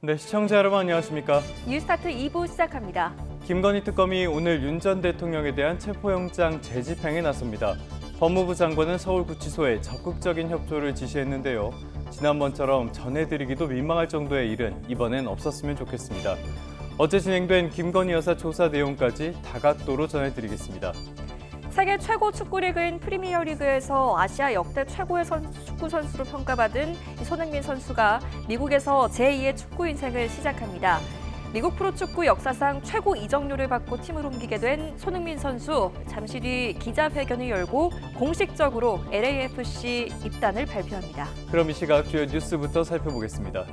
네, 시청자 여러분 안녕하십니까? 뉴스타트 2부 시작합니다. 김건희 특검이 오늘 윤 전 대통령에 대한 체포영장 재집행에 나섭니다. 법무부 장관은 서울구치소에 적극적인 협조를 지시했는데요. 지난번처럼 전해드리기도 민망할 정도의 일은 이번엔 없었으면 좋겠습니다. 어제 진행된 김건희 여사 조사 내용까지 다각도로 전해드리겠습니다. 세계 최고 축구리그인 프리미어리그에서 아시아 역대 최고의 축구 선수로 평가받은 손흥민 선수가 미국에서 제2의 축구 인생을 시작합니다. 미국 프로축구 역사상 최고 이적료를 받고 팀을 옮기게 된 손흥민 선수, 잠시 뒤 기자회견을 열고 공식적으로 LAFC 입단을 발표합니다. 그럼 이 시각 주요 뉴스부터 살펴보겠습니다.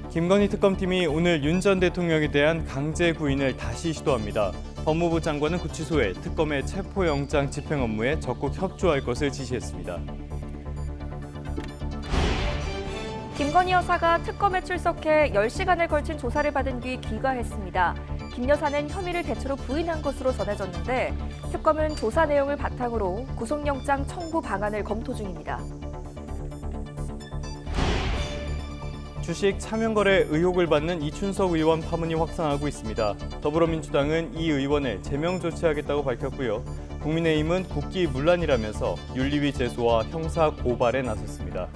김건희 특검팀이 오늘 윤 전 대통령에 대한 강제 구인을 다시 시도합니다. 법무부 장관은 구치소에 특검의 체포영장 집행 업무에 적극 협조할 것을 지시했습니다. 김건희 여사가 특검에 출석해 10시간을 걸친 조사를 받은 뒤 귀가했습니다. 김 여사는 혐의를 대체로 부인한 것으로 전해졌는데 특검은 조사 내용을 바탕으로 구속영장 청구 방안을 검토 중입니다. 주식 차명거래 의혹을 받는 이춘석 의원 파문이 확산하고 있습니다. 더불어민주당은 이 의원을 제명 조치하겠다고 밝혔고요. 국민의힘은 국기문란이라면서 윤리위 제소와 형사 고발에 나섰습니다.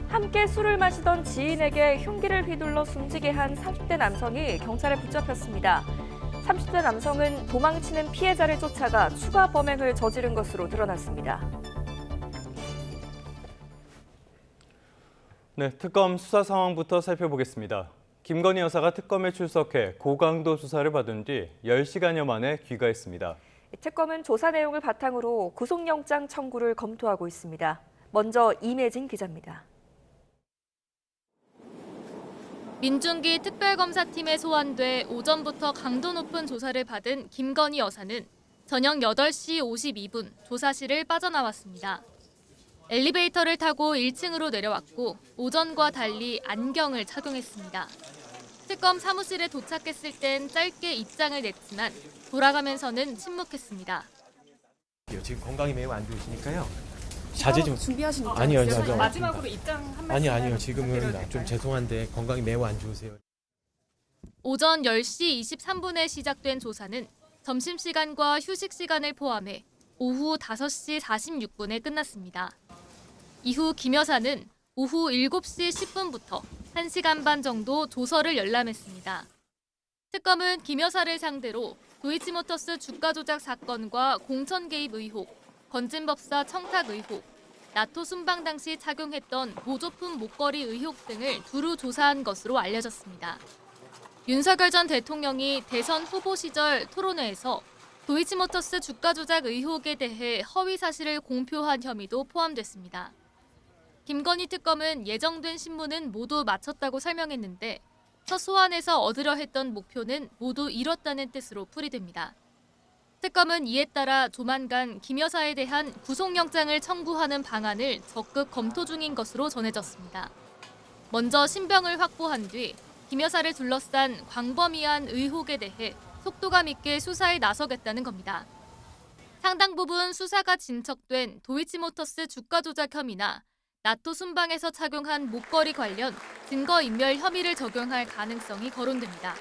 함께 술을 마시던 지인에게 흉기를 휘둘러 숨지게 한 30대 남성이 경찰에 붙잡혔습니다. 30대 남성은 도망치는 피해자를 쫓아가 추가 범행을 저지른 것으로 드러났습니다. 네, 특검 수사 상황부터 살펴보겠습니다. 김건희 여사가 특검에 출석해 고강도 조사를 받은 뒤 10시간여 만에 귀가했습니다. 특검은 조사 내용을 바탕으로 구속영장 청구를 검토하고 있습니다. 먼저 임혜진 기자입니다. 민중기 특별검사팀에 소환돼 오전부터 강도 높은 조사를 받은 김건희 여사는 저녁 8시 52분 조사실을 빠져나왔습니다. 엘리베이터를 타고 1층으로 내려왔고 오전과 달리 안경을 착용했습니다. 특검 사무실에 도착했을 땐 짧게 입장을 냈지만 돌아가면서는 침묵했습니다. 지금 건강이 매우 안 좋으시니까요. 자제 좀 준비하신 거 아니요. 마지막으로 입장 한 말씀 아니요. 지금은 좀 죄송한데 건강이 매우 안 좋으세요. 오전 10시 23분에 시작된 조사는 점심시간과 휴식시간을 포함해 오후 5시 46분에 끝났습니다. 이후 김 여사는 오후 7시 10분부터 1시간 반 정도 조서를 열람했습니다. 특검은 김 여사를 상대로 도이치모터스 주가 조작 사건과 공천 개입 의혹, 건진법사 청탁 의혹, 나토 순방 당시 착용했던 모조품 목걸이 의혹 등을 두루 조사한 것으로 알려졌습니다. 윤석열 전 대통령이 대선 후보 시절 토론회에서 도이치모터스 주가 조작 의혹에 대해 허위 사실을 공표한 혐의도 포함됐습니다. 김건희 특검은 예정된 신문은 모두 마쳤다고 설명했는데 첫 소환에서 얻으려 했던 목표는 모두 이뤘다는 뜻으로 풀이됩니다. 특검은 이에 따라 조만간 김 여사에 대한 구속영장을 청구하는 방안을 적극 검토 중인 것으로 전해졌습니다. 먼저 신병을 확보한 뒤 김 여사를 둘러싼 광범위한 의혹에 대해 속도감 있게 수사에 나서겠다는 겁니다. 상당 부분 수사가 진척된 도이치모터스 주가 조작 혐의나 나토 순방에서 착용한 목걸이 관련 증거인멸 혐의를 적용할 가능성이 거론됩니다.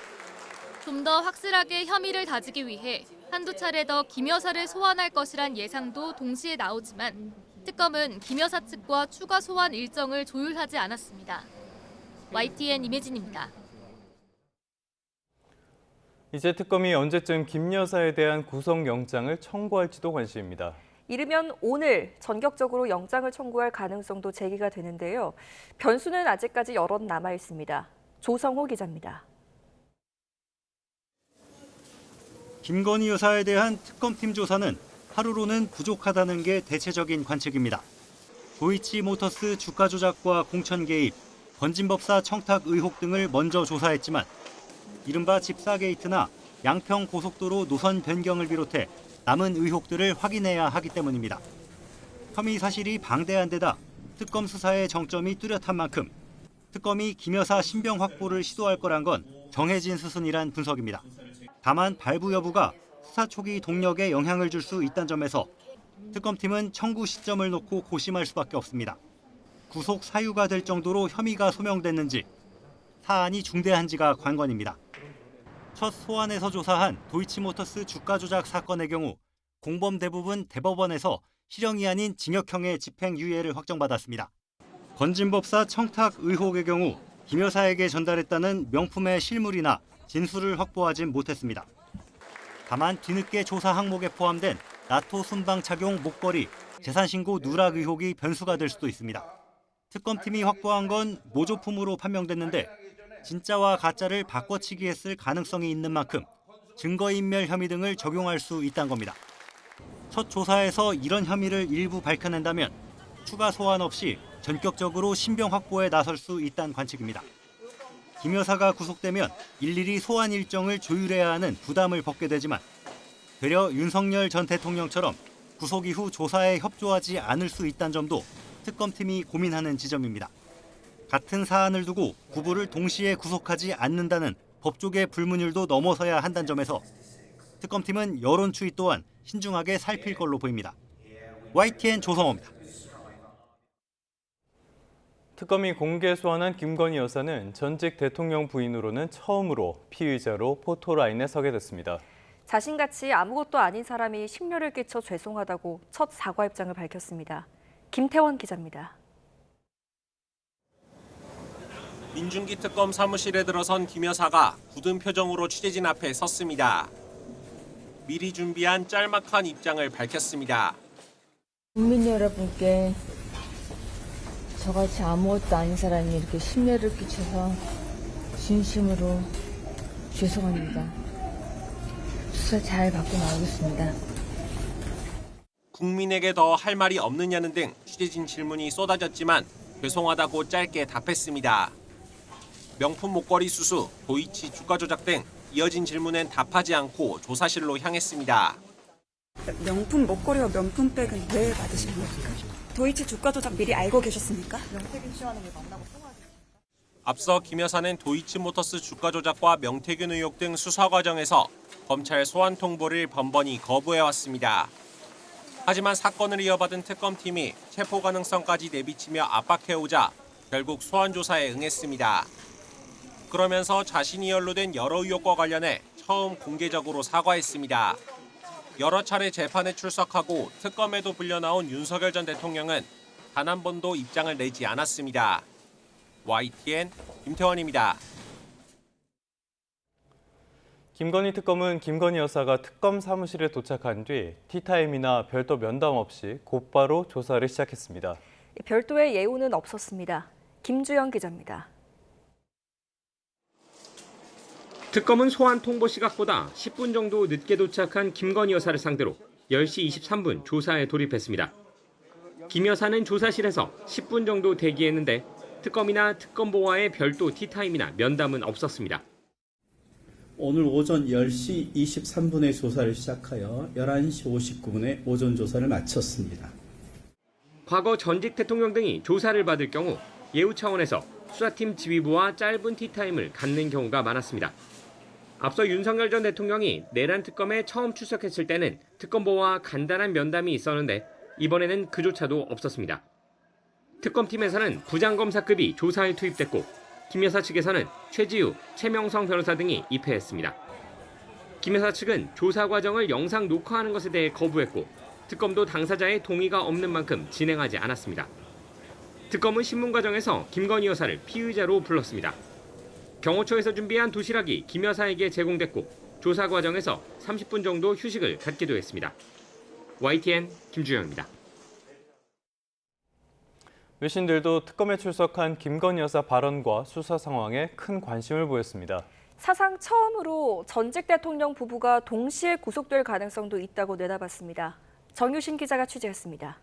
좀 더 확실하게 혐의를 다지기 위해 한두 차례 더 김 여사를 소환할 것이란 예상도 동시에 나오지만 특검은 김 여사 측과 추가 소환 일정을 조율하지 않았습니다. YTN 임혜진입니다. 이제 특검이 언제쯤 김 여사에 대한 구속영장을 청구할지도 관심입니다. 이르면 오늘 전격적으로 영장을 청구할 가능성도 제기가 되는데요. 변수는 아직까지 여러 남아 있습니다. 조성호 기자입니다. 김건희 여사에 대한 특검팀 조사는 하루로는 부족하다는 게 대체적인 관측입니다. 도이치모터스 주가 조작과 공천 개입, 건진법사 청탁 의혹 등을 먼저 조사했지만 이른바 집사 게이트나 양평 고속도로 노선 변경을 비롯해 남은 의혹들을 확인해야 하기 때문입니다. 혐의 사실이 방대한 데다 특검 수사의 정점이 뚜렷한 만큼 특검이 김 여사 신병 확보를 시도할 거란 건 정해진 수순이란 분석입니다. 다만 발부 여부가 수사 초기 동력에 영향을 줄 수 있다는 점에서 특검팀은 청구 시점을 놓고 고심할 수밖에 없습니다. 구속 사유가 될 정도로 혐의가 소명됐는지, 사안이 중대한지가 관건입니다. 첫 소환에서 조사한 도이치모터스 주가 조작 사건의 경우 공범 대부분 대법원에서 실형이 아닌 징역형의 집행유예를 확정받았습니다. 건진법사 청탁 의혹의 경우 김 여사에게 전달했다는 명품의 실물이나 진술을 확보하진 못했습니다. 다만 뒤늦게 조사 항목에 포함된 나토 순방 착용 목걸이, 재산신고 누락 의혹이 변수가 될 수도 있습니다. 특검팀이 확보한 건 모조품으로 판명됐는데 진짜와 가짜를 바꿔치기 했을 가능성이 있는 만큼 증거인멸 혐의 등을 적용할 수 있다는 겁니다. 첫 조사에서 이런 혐의를 일부 밝혀낸다면 추가 소환 없이 전격적으로 신병 확보에 나설 수 있다는 관측입니다. 김 여사가 구속되면 일일이 소환 일정을 조율해야 하는 부담을 벗게 되지만 되려 윤석열 전 대통령처럼 구속 이후 조사에 협조하지 않을 수 있다는 점도 특검팀이 고민하는 지점입니다. 같은 사안을 두고 부부를 동시에 구속하지 않는다는 법조계 불문율도 넘어서야 한다는 점에서 특검팀은 여론 추이 또한 신중하게 살필 걸로 보입니다. YTN 조성호입니다. 특검이 공개 소환한 김건희 여사는 전직 대통령 부인으로는 처음으로 피의자로 포토라인에 서게 됐습니다. 자신같이 아무것도 아닌 사람이 심려를 끼쳐 죄송하다고 첫 사과 입장을 밝혔습니다. 김태원 기자입니다. 민중기 특검 사무실에 들어선 김 여사가 굳은 표정으로 취재진 앞에 섰습니다. 미리 준비한 짤막한 입장을 밝혔습니다. 국민 여러분께 저같이 아무것도 아닌 사람이 이렇게 심려를 끼쳐서 진심으로 죄송합니다. 수사 잘 받고 나오겠습니다. 국민에게 더 할 말이 없느냐는 등 취재진 질문이 쏟아졌지만 죄송하다고 짧게 답했습니다. 명품 목걸이 수수, 도이치 주가 조작 등 이어진 질문엔 답하지 않고 조사실로 향했습니다. 명품 목걸이와 명품백은 왜 받으신 겁니까? 도이치 주가 조작 미리 알고 계셨습니까? 명태균 씨와는 왜 만나고 통화하셨습니까? 앞서 김 여사는 도이치모터스 주가 조작과 명태균 의혹 등 수사 과정에서 검찰 소환 통보를 번번이 거부해왔습니다. 하지만 사건을 이어받은 특검팀이 체포 가능성까지 내비치며 압박해오자 결국 소환 조사에 응했습니다. 그러면서 자신이 연루된 여러 의혹과 관련해 처음 공개적으로 사과했습니다. 여러 차례 재판에 출석하고 특검에도 불려나온 윤석열 전 대통령은 단 한 번도 입장을 내지 않았습니다. YTN 김태원입니다. 김건희 특검은 김건희 여사가 특검 사무실에 도착한 뒤 티타임이나 별도 면담 없이 곧바로 조사를 시작했습니다. 별도의 예우는 없었습니다. 김주영 기자입니다. 특검은 소환 통보 시각보다 10분 정도 늦게 도착한 김건희 여사를 상대로 10시 23분 조사에 돌입했습니다. 김 여사는 조사실에서 10분 정도 대기했는데 특검이나 특검보와의 별도 티타임이나 면담은 없었습니다. 오늘 오전 10시 23분에 조사를 시작하여 11시 59분에 오전 조사를 마쳤습니다. 과거 전직 대통령 등이 조사를 받을 경우 예우 차원에서 수사팀 지휘부와 짧은 티타임을 갖는 경우가 많았습니다. 앞서 윤석열 전 대통령이 내란 특검에 처음 출석했을 때는 특검보와 간단한 면담이 있었는데 이번에는 그조차도 없었습니다. 특검팀에서는 부장검사급이 조사에 투입됐고 김 여사 측에서는 최지우, 최명성 변호사 등이 입회했습니다. 김 여사 측은 조사 과정을 영상 녹화하는 것에 대해 거부했고 특검도 당사자의 동의가 없는 만큼 진행하지 않았습니다. 특검은 신문 과정에서 김건희 여사를 피의자로 불렀습니다. 경호처에서 준비한 도시락이 김 여사에게 제공됐고 조사 과정에서 30분 정도 휴식을 갖기도 했습니다. YTN 김주영입니다. 외신들도 특검에 출석한 김건희 여사 발언과 수사 상황에 큰 관심을 보였습니다. 사상 처음으로 전직 대통령 부부가 동시에 구속될 가능성도 있다고 내다봤습니다. 정유신 기자가 취재했습니다.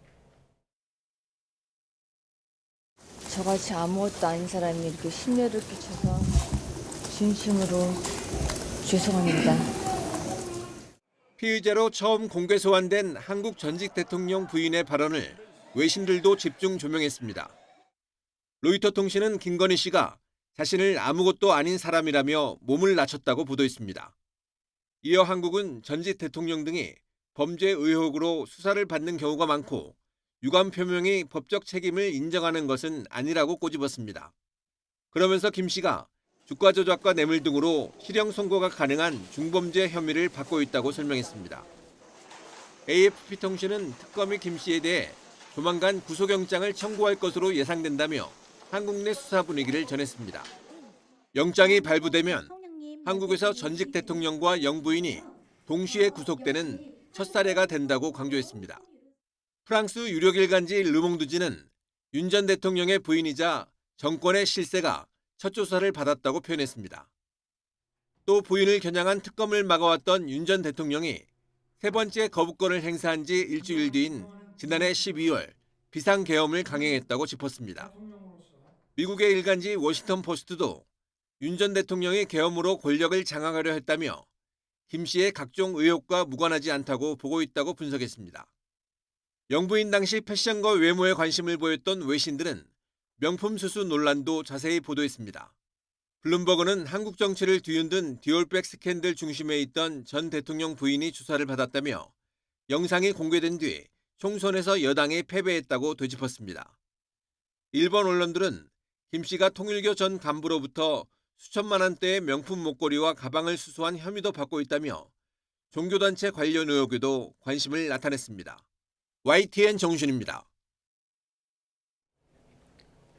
저같이 아무것도 아닌 사람이 이렇게 심려를 끼쳐서 진심으로 죄송합니다. 피의자로 처음 공개 소환된 한국 전직 대통령 부인의 발언을 외신들도 집중 조명했습니다. 로이터 통신은 김건희 씨가 자신을 아무것도 아닌 사람이라며 몸을 낮췄다고 보도했습니다. 이어 한국은 전직 대통령 등이 범죄 의혹으로 수사를 받는 경우가 많고 유감 표명이 법적 책임을 인정하는 것은 아니라고 꼬집었습니다. 그러면서 김 씨가 주가 조작과 뇌물 등으로 실형 선고가 가능한 중범죄 혐의를 받고 있다고 설명했습니다. AFP통신은 특검이 김 씨에 대해 조만간 구속영장을 청구할 것으로 예상된다며 한국 내 수사 분위기를 전했습니다. 영장이 발부되면 한국에서 전직 대통령과 영부인이 동시에 구속되는 첫 사례가 된다고 강조했습니다. 프랑스 유력일간지 르몽드지는 윤 전 대통령의 부인이자 정권의 실세가 첫 조사를 받았다고 표현했습니다. 또 부인을 겨냥한 특검을 막아왔던 윤 전 대통령이 세 번째 거부권을 행사한 지 일주일 뒤인 지난해 12월 비상계엄을 강행했다고 짚었습니다. 미국의 일간지 워싱턴 포스트도 윤 전 대통령이 계엄으로 권력을 장악하려 했다며 김 씨의 각종 의혹과 무관하지 않다고 보고 있다고 분석했습니다. 영부인 당시 패션과 외모에 관심을 보였던 외신들은 명품 수수 논란도 자세히 보도했습니다. 블룸버그는 한국 정치를 뒤흔든 디올백 스캔들 중심에 있던 전 대통령 부인이 조사를 받았다며 영상이 공개된 뒤 총선에서 여당에 패배했다고 되짚었습니다. 일본 언론들은 김 씨가 통일교 전 간부로부터 수천만 원대의 명품 목걸이와 가방을 수수한 혐의도 받고 있다며 종교단체 관련 의혹에도 관심을 나타냈습니다. YTN 정준입니다.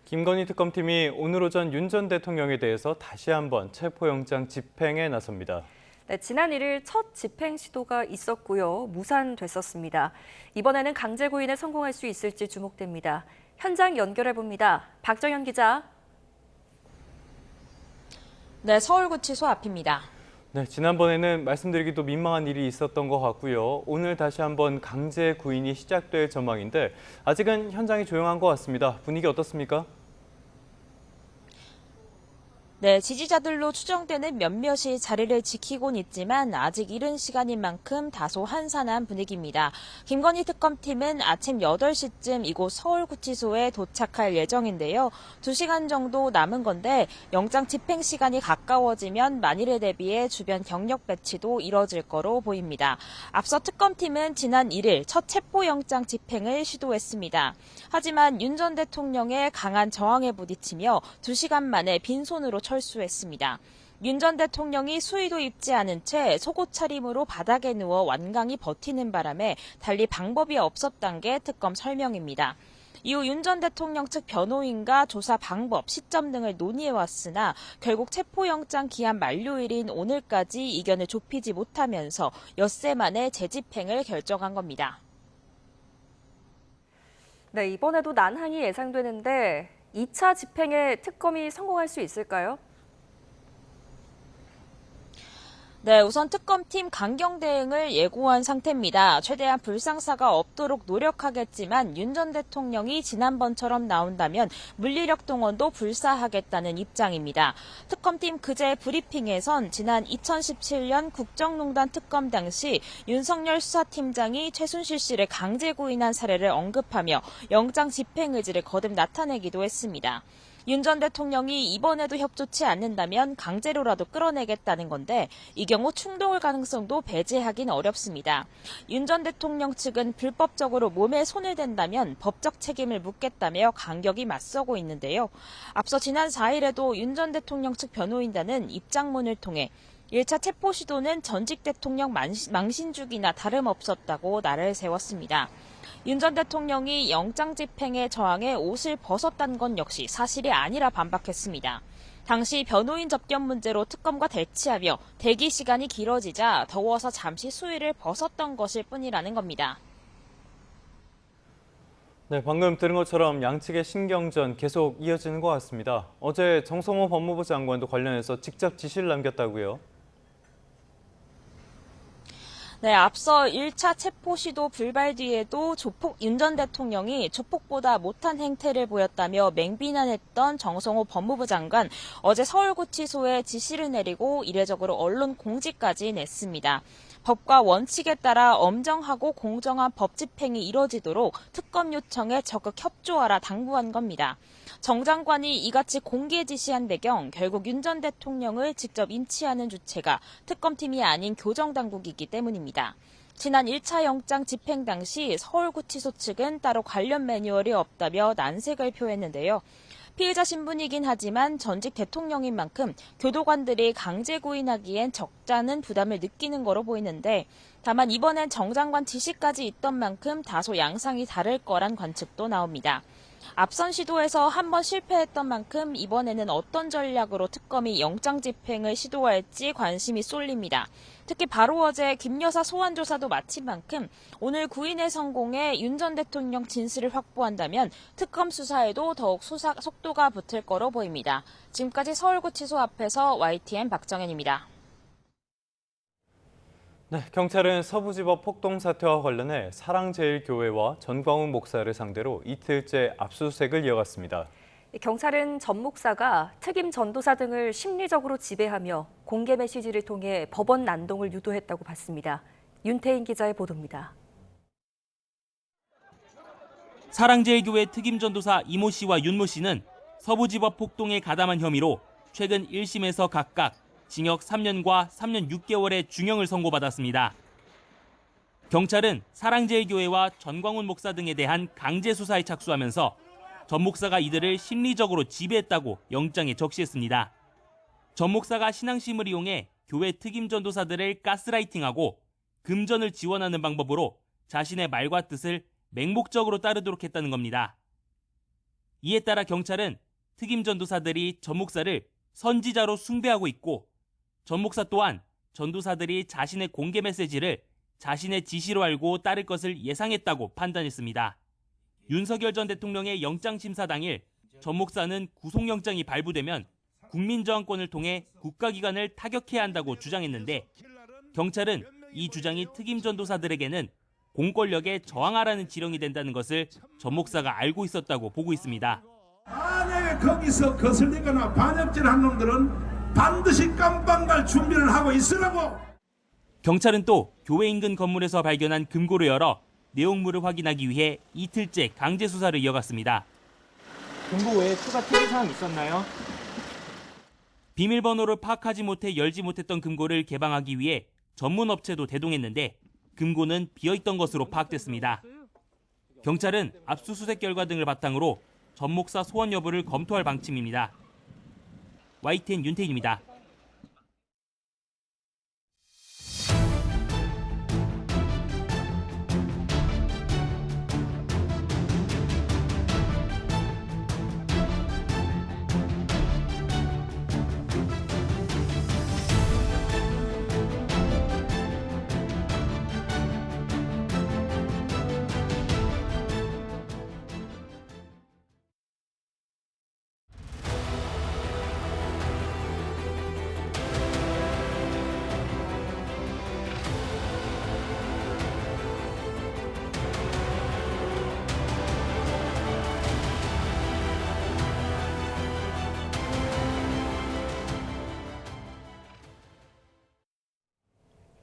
김건희 특검팀이 오늘 오전 윤 전 대통령에 대해서 다시 한번 체포영장 집행에 나섭니다. 네, 지난 1일 첫 집행 시도가 있었고요. 무산됐었습니다. 이번에는 강제 구인에 성공할 수 있을지 주목됩니다. 현장 연결해봅니다. 박정현 기자. 네, 서울구치소 앞입니다. 네, 지난번에는 말씀드리기도 민망한 일이 있었던 것 같고요. 오늘 다시 한번 강제 구인이 시작될 전망인데 아직은 현장이 조용한 것 같습니다. 분위기 어떻습니까? 네, 지지자들로 추정되는 몇몇이 자리를 지키곤 있지만 아직 이른 시간인 만큼 다소 한산한 분위기입니다. 김건희 특검팀은 아침 8시쯤 이곳 서울구치소에 도착할 예정인데요. 2시간 정도 남은 건데 영장 집행 시간이 가까워지면 만일에 대비해 주변 경력 배치도 이뤄질 거로 보입니다. 앞서 특검팀은 지난 1일 첫 체포영장 집행을 시도했습니다. 하지만 윤 전 대통령의 강한 저항에 부딪히며 2시간 만에 빈손으로 철수했습니다. 윤 전 대통령이 수의도 입지 않은 채 속옷 차림으로 바닥에 누워 완강히 버티는 바람에 달리 방법이 없었던 게 특검 설명입니다. 이후 윤 전 대통령 측 변호인과 조사 방법, 시점 등을 논의해왔으나 결국 체포영장 기한 만료일인 오늘까지 이견을 좁히지 못하면서 엿새 만에 재집행을 결정한 겁니다. 네, 이번에도 난항이 예상되는데 2차 집행에 특검이 성공할 수 있을까요? 네, 우선 특검팀 강경 대응을 예고한 상태입니다. 최대한 불상사가 없도록 노력하겠지만 윤 전 대통령이 지난번처럼 나온다면 물리력 동원도 불사하겠다는 입장입니다. 특검팀 그제 브리핑에선 지난 2017년 국정농단 특검 당시 윤석열 수사팀장이 최순실 씨를 강제 구인한 사례를 언급하며 영장 집행 의지를 거듭 나타내기도 했습니다. 윤 전 대통령이 이번에도 협조치 않는다면 강제로라도 끌어내겠다는 건데 이 경우 충돌 가능성도 배제하긴 어렵습니다. 윤 전 대통령 측은 불법적으로 몸에 손을 댄다면 법적 책임을 묻겠다며 강격이 맞서고 있는데요. 앞서 지난 4일에도 윤 전 대통령 측 변호인단은 입장문을 통해 1차 체포 시도는 전직 대통령 망신주기나 다름없었다고 날을 세웠습니다. 윤 전 대통령이 영장 집행에 저항해 옷을 벗었다는 건 역시 사실이 아니라 반박했습니다. 당시 변호인 접견 문제로 특검과 대치하며 대기 시간이 길어지자 더워서 잠시 수의를 벗었던 것일 뿐이라는 겁니다. 네, 방금 들은 것처럼 양측의 신경전 계속 이어지는 것 같습니다. 어제 정성호 법무부 장관도 관련해서 직접 지시를 남겼다고요? 네, 앞서 1차 체포 시도 불발 뒤에도 윤 전 대통령이 조폭보다 못한 행태를 보였다며 맹비난했던 정성호 법무부 장관, 어제 서울구치소에 지시를 내리고 이례적으로 언론 공지까지 냈습니다. 법과 원칙에 따라 엄정하고 공정한 법 집행이 이뤄지도록 특검 요청에 적극 협조하라 당부한 겁니다. 정 장관이 이같이 공개 지시한 배경, 결국 윤 전 대통령을 직접 인치하는 주체가 특검팀이 아닌 교정당국이기 때문입니다. 지난 1차 영장 집행 당시 서울구치소 측은 따로 관련 매뉴얼이 없다며 난색을 표했는데요. 피의자 신분이긴 하지만 전직 대통령인 만큼 교도관들이 강제 구인하기엔 적잖은 부담을 느끼는 거로 보이는데 다만 이번엔 정 장관 지시까지 있던 만큼 다소 양상이 다를 거란 관측도 나옵니다. 앞선 시도에서 한 번 실패했던 만큼 이번에는 어떤 전략으로 특검이 영장 집행을 시도할지 관심이 쏠립니다. 특히 바로 어제 김 여사 소환 조사도 마친 만큼 오늘 구인에 성공해 윤 전 대통령 진술을 확보한다면 특검 수사에도 더욱 수사 속도가 붙을 거로 보입니다. 지금까지 서울구치소 앞에서 YTN 박정현입니다. 네, 경찰은 서부지법 폭동 사태와 관련해 사랑제일교회와 전광훈 목사를 상대로 이틀째 압수수색을 이어갔습니다. 경찰은 전 목사가 특임 전도사 등을 심리적으로 지배하며 공개 메시지를 통해 법원 난동을 유도했다고 봤습니다. 윤태인 기자의 보도입니다. 사랑제일교회 특임 전도사 이모 씨와 윤모 씨는 서부지법 폭동에 가담한 혐의로 최근 1심에서 각각 징역 3년과 3년 6개월의 중형을 선고받았습니다. 경찰은 사랑제일교회와 전광훈 목사 등에 대한 강제 수사에 착수하면서 전 목사가 이들을 심리적으로 지배했다고 영장에 적시했습니다. 전 목사가 신앙심을 이용해 교회 특임 전도사들을 가스라이팅하고 금전을 지원하는 방법으로 자신의 말과 뜻을 맹목적으로 따르도록 했다는 겁니다. 이에 따라 경찰은 특임 전도사들이 전 목사를 선지자로 숭배하고 있고 전 목사 또한 전도사들이 자신의 공개 메시지를 자신의 지시로 알고 따를 것을 예상했다고 판단했습니다. 윤석열 전 대통령의 영장심사 당일 전 목사는 구속영장이 발부되면 국민저항권을 통해 국가기관을 타격해야 한다고 주장했는데 경찰은 이 주장이 특임 전도사들에게는 공권력에 저항하라는 지령이 된다는 것을 전 목사가 알고 있었다고 보고 있습니다. 만약에 거기서 거슬리거나 반역질한 놈들은 반드시 깜빵갈 준비를 하고 있으라고. 경찰은 또 교회 인근 건물에서 발견한 금고를 열어 내용물을 확인하기 위해 이틀째 강제 수사를 이어갔습니다. 금고 외에 추가 특이사항 있었나요? 비밀번호를 파악하지 못해 열지 못했던 금고를 개방하기 위해 전문 업체도 대동했는데 금고는 비어있던 것으로 파악됐습니다. 경찰은 압수수색 결과 등을 바탕으로 전 목사 소환 여부를 검토할 방침입니다. YTN 윤태인입니다.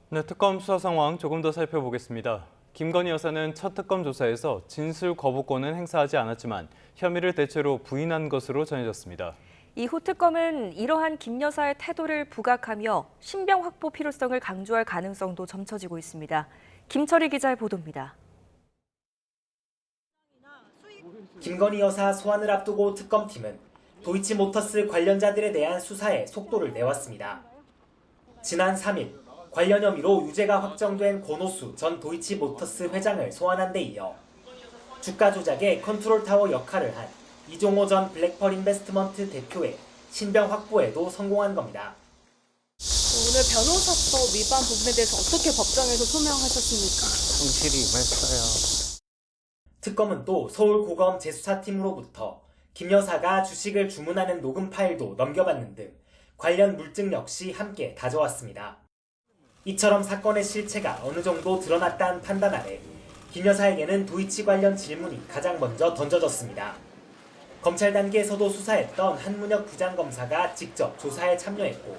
네, 특검 수사 상황 조금 더 살펴보겠습니다. 김건희 여사는 첫 특검 조사에서 진술 거부권은 행사하지 않았지만 혐의를 대체로 부인한 것으로 전해졌습니다. 이후 특검은 이러한 김 여사의 태도를 부각하며 신병 확보 필요성을 강조할 가능성도 점쳐지고 있습니다. 김철희 기자의 보도입니다. 김건희 여사 소환을 앞두고 특검팀은 도이치모터스 관련자들에 대한 수사에 속도를 내왔습니다. 지난 3일 관련 혐의로 유죄가 확정된 권오수 전 도이치모터스 회장을 소환한 데 이어 주가 조작의 컨트롤타워 역할을 한 이종호 전 블랙펄 인베스트먼트 대표의 신병 확보에도 성공한 겁니다. 오늘 변호사법 위반 부분에 대해서 어떻게 법정에서 소명하셨습니까? 성실히 임했어요. 특검은 또 서울고검 재수사팀으로부터 김 여사가 주식을 주문하는 녹음 파일도 넘겨받는 등 관련 물증 역시 함께 다져왔습니다. 이처럼 사건의 실체가 어느 정도 드러났다는 판단 아래 김 여사에게는 도이치 관련 질문이 가장 먼저 던져졌습니다. 검찰 단계에서도 수사했던 한문혁 부장검사가 직접 조사에 참여했고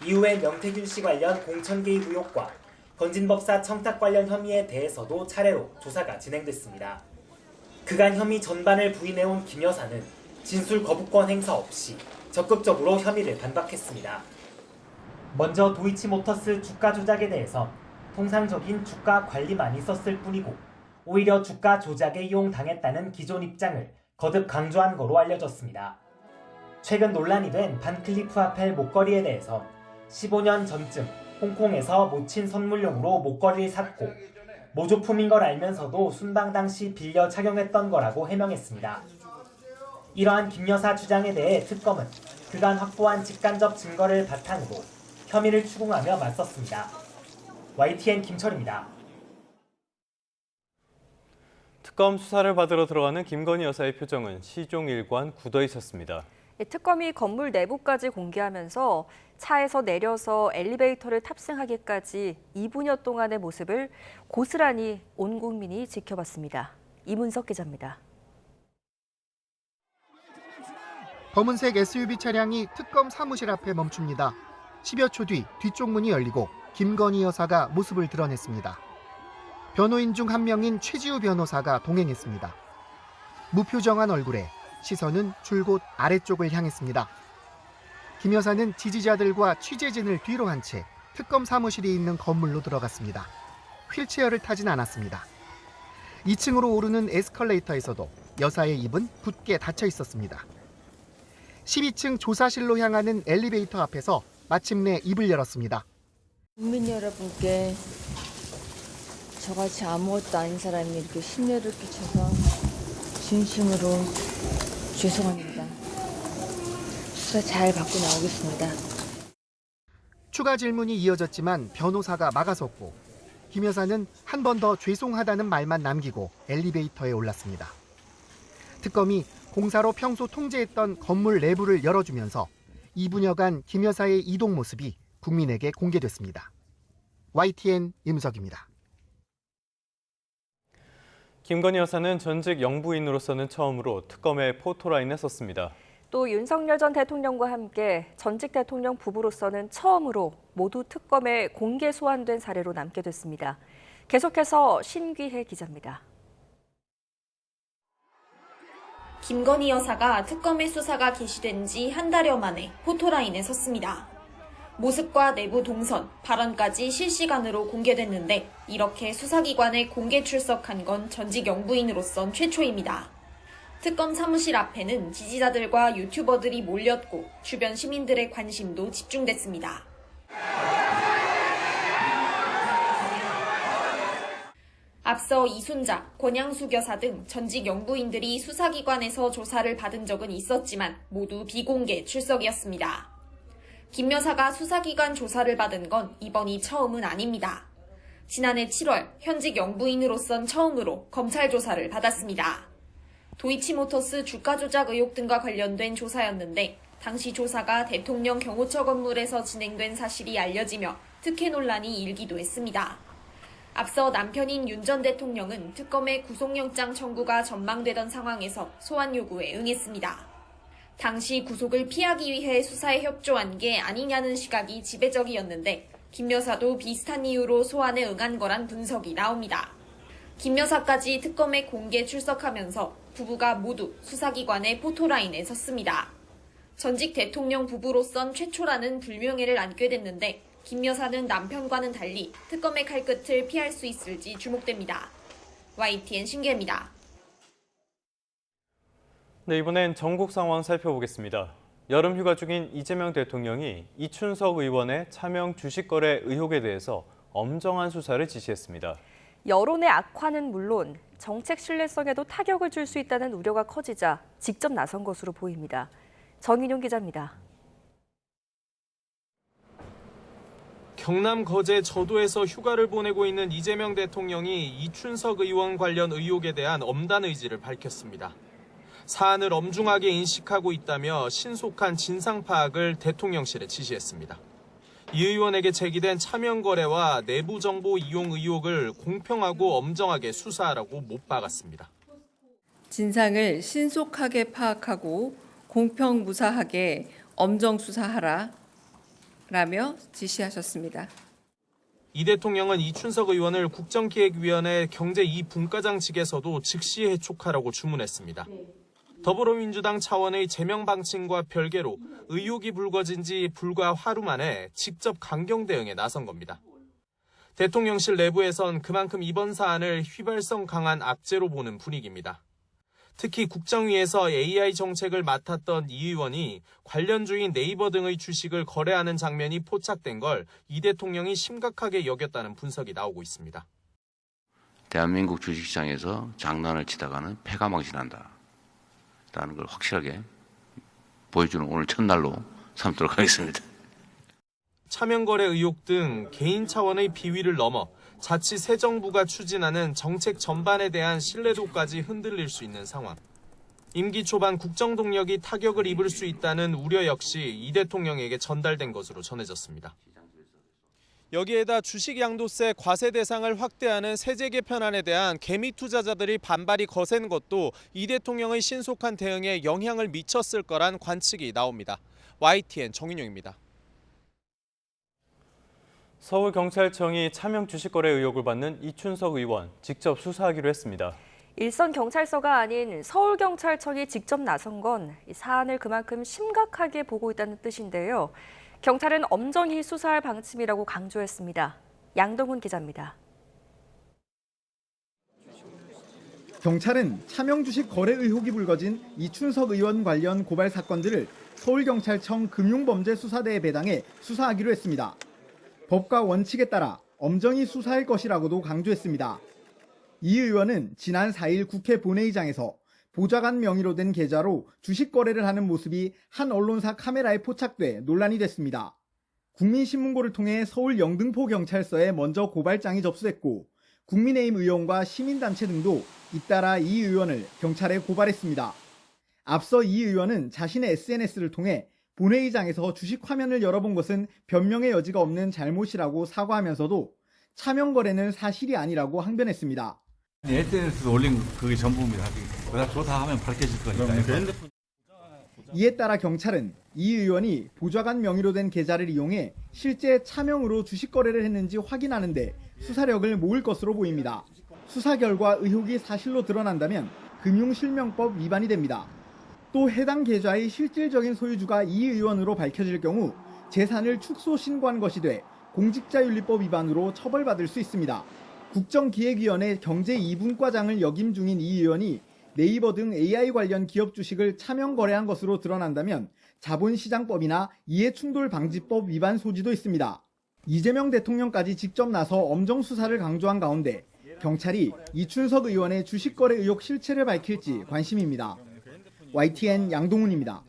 이후에 명태균 씨 관련 공천 개입 의혹과 건진법사 청탁 관련 혐의에 대해서도 차례로 조사가 진행됐습니다. 그간 혐의 전반을 부인해온 김 여사는 진술 거부권 행사 없이 적극적으로 혐의를 반박했습니다. 먼저 도이치모터스 주가 조작에 대해선 통상적인 주가 관리만 있었을 뿐이고 오히려 주가 조작에 이용당했다는 기존 입장을 거듭 강조한 거로 알려졌습니다. 최근 논란이 된 반클리프 아펠 목걸이에 대해선 15년 전쯤 홍콩에서 모친 선물용으로 목걸이를 샀고 모조품인 걸 알면서도 순방 당시 빌려 착용했던 거라고 해명했습니다. 이러한 김 여사 주장에 대해 특검은 그간 확보한 직간접 증거를 바탕으로 혐의를 추궁하며 맞섰습니다. YTN 김철입니다. 특검 수사를 받으러 들어가는 김건희 여사의 표정은 시종일관 굳어 있었습니다. 특검이 건물 내부까지 공개하면서 차에서 내려서 엘리베이터를 탑승하기까지 2분여 동안의 모습을 고스란히 온 국민이 지켜봤습니다. 이문석 기자입니다. 검은색 SUV 차량이 특검 사무실 앞에 멈춥니다. 10여 초 뒤 뒤쪽 문이 열리고 김건희 여사가 모습을 드러냈습니다. 변호인 중 한 명인 최지우 변호사가 동행했습니다. 무표정한 얼굴에 시선은 줄곧 아래쪽을 향했습니다. 김 여사는 지지자들과 취재진을 뒤로 한 채 특검 사무실이 있는 건물로 들어갔습니다. 휠체어를 타진 않았습니다. 2층으로 오르는 에스컬레이터에서도 여사의 입은 굳게 닫혀 있었습니다. 12층 조사실로 향하는 엘리베이터 앞에서 마침내 입을 열었습니다. 국민 여러분께 저같이 아무것도 아닌 사람이 이렇게 심려를 끼쳐서 진심으로 죄송합니다. 수사 잘 받고 나오겠습니다. 추가 질문이 이어졌지만 변호사가 막아섰고 김 여사는 한 번 더 죄송하다는 말만 남기고 엘리베이터에 올랐습니다. 특검이 공사로 평소 통제했던 건물 내부를 열어주면서 2분여간 김 여사의 이동 모습이 국민에게 공개됐습니다. YTN 임석입니다. 김건희 여사는 전직 영부인으로서는 처음으로 특검의 포토라인에 섰습니다. 또 윤석열 전 대통령과 함께 전직 대통령 부부로서는 처음으로 모두 특검에 공개 소환된 사례로 남게 됐습니다. 계속해서 신귀혜 기자입니다. 김건희 여사가 특검의 수사가 개시된 지 한 달여 만에 포토라인에 섰습니다. 모습과 내부 동선, 발언까지 실시간으로 공개됐는데 이렇게 수사기관에 공개 출석한 건 전직 영부인으로선 최초입니다. 특검 사무실 앞에는 지지자들과 유튜버들이 몰렸고 주변 시민들의 관심도 집중됐습니다. 앞서 이순자, 권양숙 여사 등 전직 영부인들이 수사기관에서 조사를 받은 적은 있었지만 모두 비공개 출석이었습니다. 김 여사가 수사기관 조사를 받은 건 이번이 처음은 아닙니다. 지난해 7월 현직 영부인으로선 처음으로 검찰 조사를 받았습니다. 도이치모터스 주가 조작 의혹 등과 관련된 조사였는데 당시 조사가 대통령 경호처 건물에서 진행된 사실이 알려지며 특혜 논란이 일기도 했습니다. 앞서 남편인 윤 전 대통령은 특검의 구속영장 청구가 전망되던 상황에서 소환 요구에 응했습니다. 당시 구속을 피하기 위해 수사에 협조한 게 아니냐는 시각이 지배적이었는데 김 여사도 비슷한 이유로 소환에 응한 거란 분석이 나옵니다. 김 여사까지 특검에 공개 출석하면서 부부가 모두 수사기관의 포토라인에 섰습니다. 전직 대통령 부부로선 최초라는 불명예를 안게 됐는데 김 여사는 남편과는 달리 특검의 칼끝을 피할 수 있을지 주목됩니다. YTN 신기입니다. 네, 이번엔 전국 상황 살펴보겠습니다. 여름 휴가 중인 이재명 대통령이 이춘석 의원의 차명 주식 거래 의혹에 대해서 엄정한 수사를 지시했습니다. 여론의 악화는 물론 정책 신뢰성에도 타격을 줄 수 있다는 우려가 커지자 직접 나선 것으로 보입니다. 정인용 기자입니다. 경남 거제 저도에서 휴가를 보내고 있는 이재명 대통령이 이춘석 의원 관련 의혹에 대한 엄단 의지를 밝혔습니다. 사안을 엄중하게 인식하고 있다며 신속한 진상 파악을 대통령실에 지시했습니다. 이 의원에게 제기된 차명 거래와 내부 정보 이용 의혹을 공평하고 엄정하게 수사하라고 못 박았습니다. 진상을 신속하게 파악하고 공평무사하게 엄정 수사하라 라며 지시하셨습니다. 이 대통령은 이춘석 의원을 국정기획위원회 경제 2분과장 직에서도 즉시 해촉하라고 주문했습니다. 더불어민주당 차원의 제명 방침과 별개로 의혹이 불거진 지 불과 하루 만에 직접 강경 대응에 나선 겁니다. 대통령실 내부에선 그만큼 이번 사안을 휘발성 강한 악재로 보는 분위기입니다. 특히 국정위에서 AI 정책을 맡았던 이 의원이 관련주인 네이버 등의 주식을 거래하는 장면이 포착된 걸 이 대통령이 심각하게 여겼다는 분석이 나오고 있습니다. 대한민국 주식시장에서 장난을 치다가는 패가 망신한다. 라는 걸 확실하게 보여주는 오늘 첫날로 삼도록 하겠습니다. 차명거래 의혹 등 개인 차원의 비위를 넘어 자칫 새 정부가 추진하는 정책 전반에 대한 신뢰도까지 흔들릴 수 있는 상황. 임기 초반 국정 동력이 타격을 입을 수 있다는 우려 역시 이 대통령에게 전달된 것으로 전해졌습니다. 여기에다 주식 양도세 과세 대상을 확대하는 세제 개편안에 대한 개미 투자자들이 반발이 거센 것도 이 대통령의 신속한 대응에 영향을 미쳤을 거란 관측이 나옵니다. YTN 정윤용입니다. 서울경찰청이 차명 주식거래 의혹을 받는 이춘석 의원 직접 수사하기로 했습니다. 일선 경찰서가 아닌 서울경찰청이 직접 나선 건 이 사안을 그만큼 심각하게 보고 있다는 뜻인데요. 경찰은 엄정히 수사할 방침이라고 강조했습니다. 양동훈 기자입니다. 경찰은 차명 주식 거래 의혹이 불거진 이춘석 의원 관련 고발 사건들을 서울경찰청 금융범죄수사대에 배당해 수사하기로 했습니다. 법과 원칙에 따라 엄정히 수사할 것이라고도 강조했습니다. 이 의원은 지난 4일 국회 본회의장에서 보좌관 명의로 된 계좌로 주식 거래를 하는 모습이 한 언론사 카메라에 포착돼 논란이 됐습니다. 국민신문고를 통해 서울 영등포 경찰서에 먼저 고발장이 접수됐고 국민의힘 의원과 시민단체 등도 잇따라 이 의원을 경찰에 고발했습니다. 앞서 이 의원은 자신의 SNS를 통해 본회의장에서 주식 화면을 열어본 것은 변명의 여지가 없는 잘못이라고 사과하면서도 차명 거래는 사실이 아니라고 항변했습니다. SNS에 올린 그게 전부입니다. 그래서 조사하면 밝혀질 거니까요. 이에 따라 경찰은 이 의원이 보좌관 명의로 된 계좌를 이용해 실제 차명으로 주식 거래를 했는지 확인하는 데 수사력을 모을 것으로 보입니다. 수사 결과 의혹이 사실로 드러난다면 금융실명법 위반이 됩니다. 또 해당 계좌의 실질적인 소유주가 이 의원으로 밝혀질 경우 재산을 축소 신고한 것이 돼 공직자윤리법 위반으로 처벌받을 수 있습니다. 국정기획위원회 경제 2분과장을 역임 중인 이 의원이 네이버 등 AI 관련 기업 주식을 차명 거래한 것으로 드러난다면 자본시장법이나 이해충돌방지법 위반 소지도 있습니다. 이재명 대통령까지 직접 나서 엄정 수사를 강조한 가운데 경찰이 이춘석 의원의 주식 거래 의혹 실체를 밝힐지 관심입니다. YTN 양동훈입니다.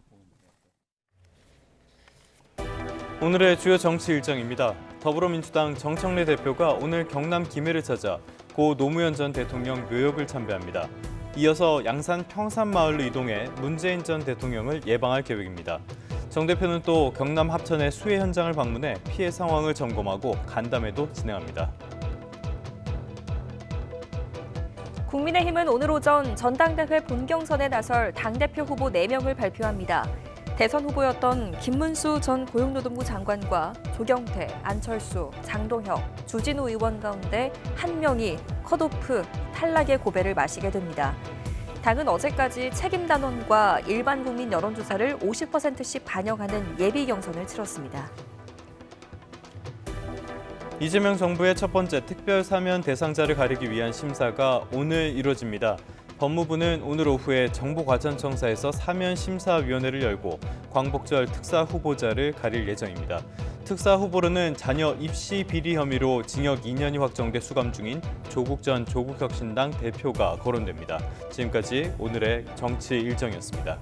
오늘의 주요 정치 일정입니다. 더불어민주당 정청래 대표가 오늘 경남 김해를 찾아 고 노무현 전 대통령 묘역을 참배합니다. 이어서 양산 평산마을로 이동해 문재인 전 대통령을 예방할 계획입니다. 정 대표는 또 경남 합천의 수해 현장을 방문해 피해 상황을 점검하고 간담회도 진행합니다. 국민의힘은 오늘 오전 전당대회 본경선에 나설 당대표 후보 4명을 발표합니다. 대선 후보였던 김문수 전 고용노동부 장관과 조경태, 안철수, 장동혁, 주진우 의원 가운데 한 명이 컷오프 탈락의 고배를 마시게 됩니다. 당은 어제까지 책임단원과 일반 국민 여론조사를 50%씩 반영하는 예비 경선을 치렀습니다. 이재명 정부의 첫 번째 특별 사면 대상자를 가리기 위한 심사가 오늘 이뤄집니다. 법무부는 오늘 오후에 정보과천청사에서 사면심사위원회를 열고 광복절 특사 후보자를 가릴 예정입니다. 특사 후보로는 자녀 입시 비리 혐의로 징역 2년이 확정돼 수감 중인 조국 전 조국혁신당 대표가 거론됩니다. 지금까지 오늘의 정치 일정이었습니다.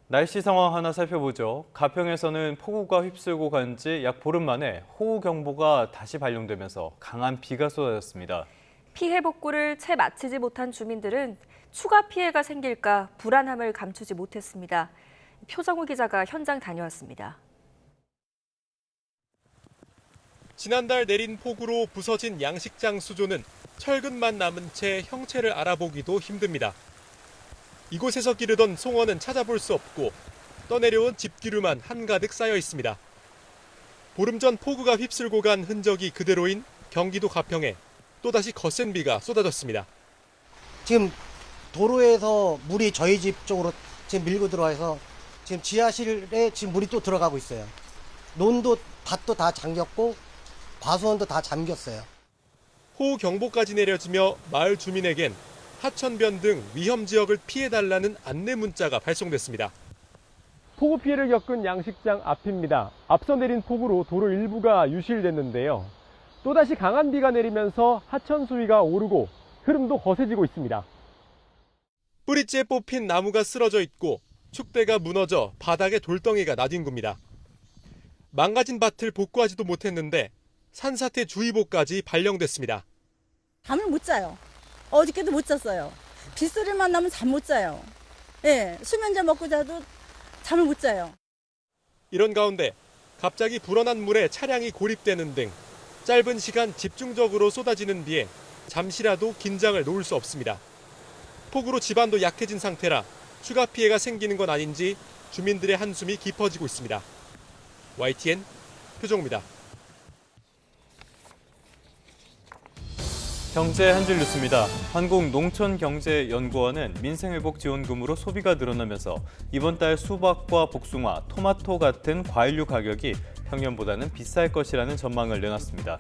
날씨 상황 하나 살펴보죠. 가평에서는 폭우가 휩쓸고 간 지 약 보름 만에 호우경보가 다시 발령되면서 강한 비가 쏟아졌습니다. 피해 복구를 채 마치지 못한 주민들은 추가 피해가 생길까 불안함을 감추지 못했습니다. 표정우 기자가 현장 다녀왔습니다. 지난달 내린 폭우로 부서진 양식장 수조는 철근만 남은 채 형체를 알아보기도 힘듭니다. 이곳에서 기르던 송어는 찾아볼 수 없고 떠내려온 집기류만 한가득 쌓여 있습니다. 보름 전 폭우가 휩쓸고 간 흔적이 그대로인 경기도 가평에 또다시 거센 비가 쏟아졌습니다. 지금 도로에서 물이 저희 집 쪽으로 지금 밀고 들어와서 지금 지하실에 지금 물이 또 들어가고 있어요. 논도 밭도 다 잠겼고 과수원도 다 잠겼어요. 호우 경보까지 내려지며 마을 주민에겐 하천변 등 위험 지역을 피해달라는 안내 문자가 발송됐습니다. 폭우 피해를 겪은 양식장 앞입니다. 앞서 내린 폭우로 도로 일부가 유실됐는데요. 또다시 강한 비가 내리면서 하천 수위가 오르고 흐름도 거세지고 있습니다. 뿌리째 뽑힌 나무가 쓰러져 있고 축대가 무너져 바닥에 돌덩이가 나뒹굽니다. 망가진 밭을 복구하지도 못했는데 산사태 주의보까지 발령됐습니다. 잠을 못 자요. 어저께도 못 잤어요. 빗소리만 나면 잠 못 자요. 예, 수면제 먹고 자도 잠을 못 자요. 이런 가운데 갑자기 불어난 물에 차량이 고립되는 등 짧은 시간 집중적으로 쏟아지는 비에 잠시라도 긴장을 놓을 수 없습니다. 폭우로 집안도 약해진 상태라 추가 피해가 생기는 건 아닌지 주민들의 한숨이 깊어지고 있습니다. YTN 표정입니다. 경제 한 줄 뉴스입니다. 한국농촌경제연구원은 민생회복지원금으로 소비가 늘어나면서 이번 달 수박과 복숭아, 토마토 같은 과일류 가격이 평년보다는 비쌀 것이라는 전망을 내놨습니다.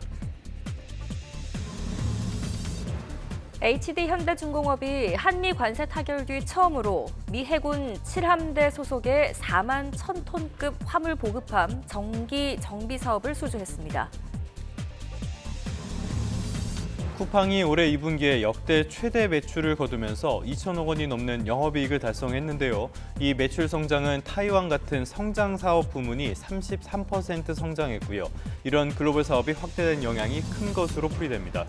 HD 현대중공업이 한미 관세 타결 뒤 처음으로 미 해군 7함대 소속의 4만 1,000톤급 화물 보급함 정기 정비 사업을 수주했습니다. 쿠팡이 올해 2분기에 역대 최대 매출을 거두면서 2천억 원이 넘는 영업이익을 달성했는데요. 이 매출 성장은 타이완 같은 성장 사업 부문이 33% 성장했고요. 이런 글로벌 사업이 확대된 영향이 큰 것으로 풀이됩니다.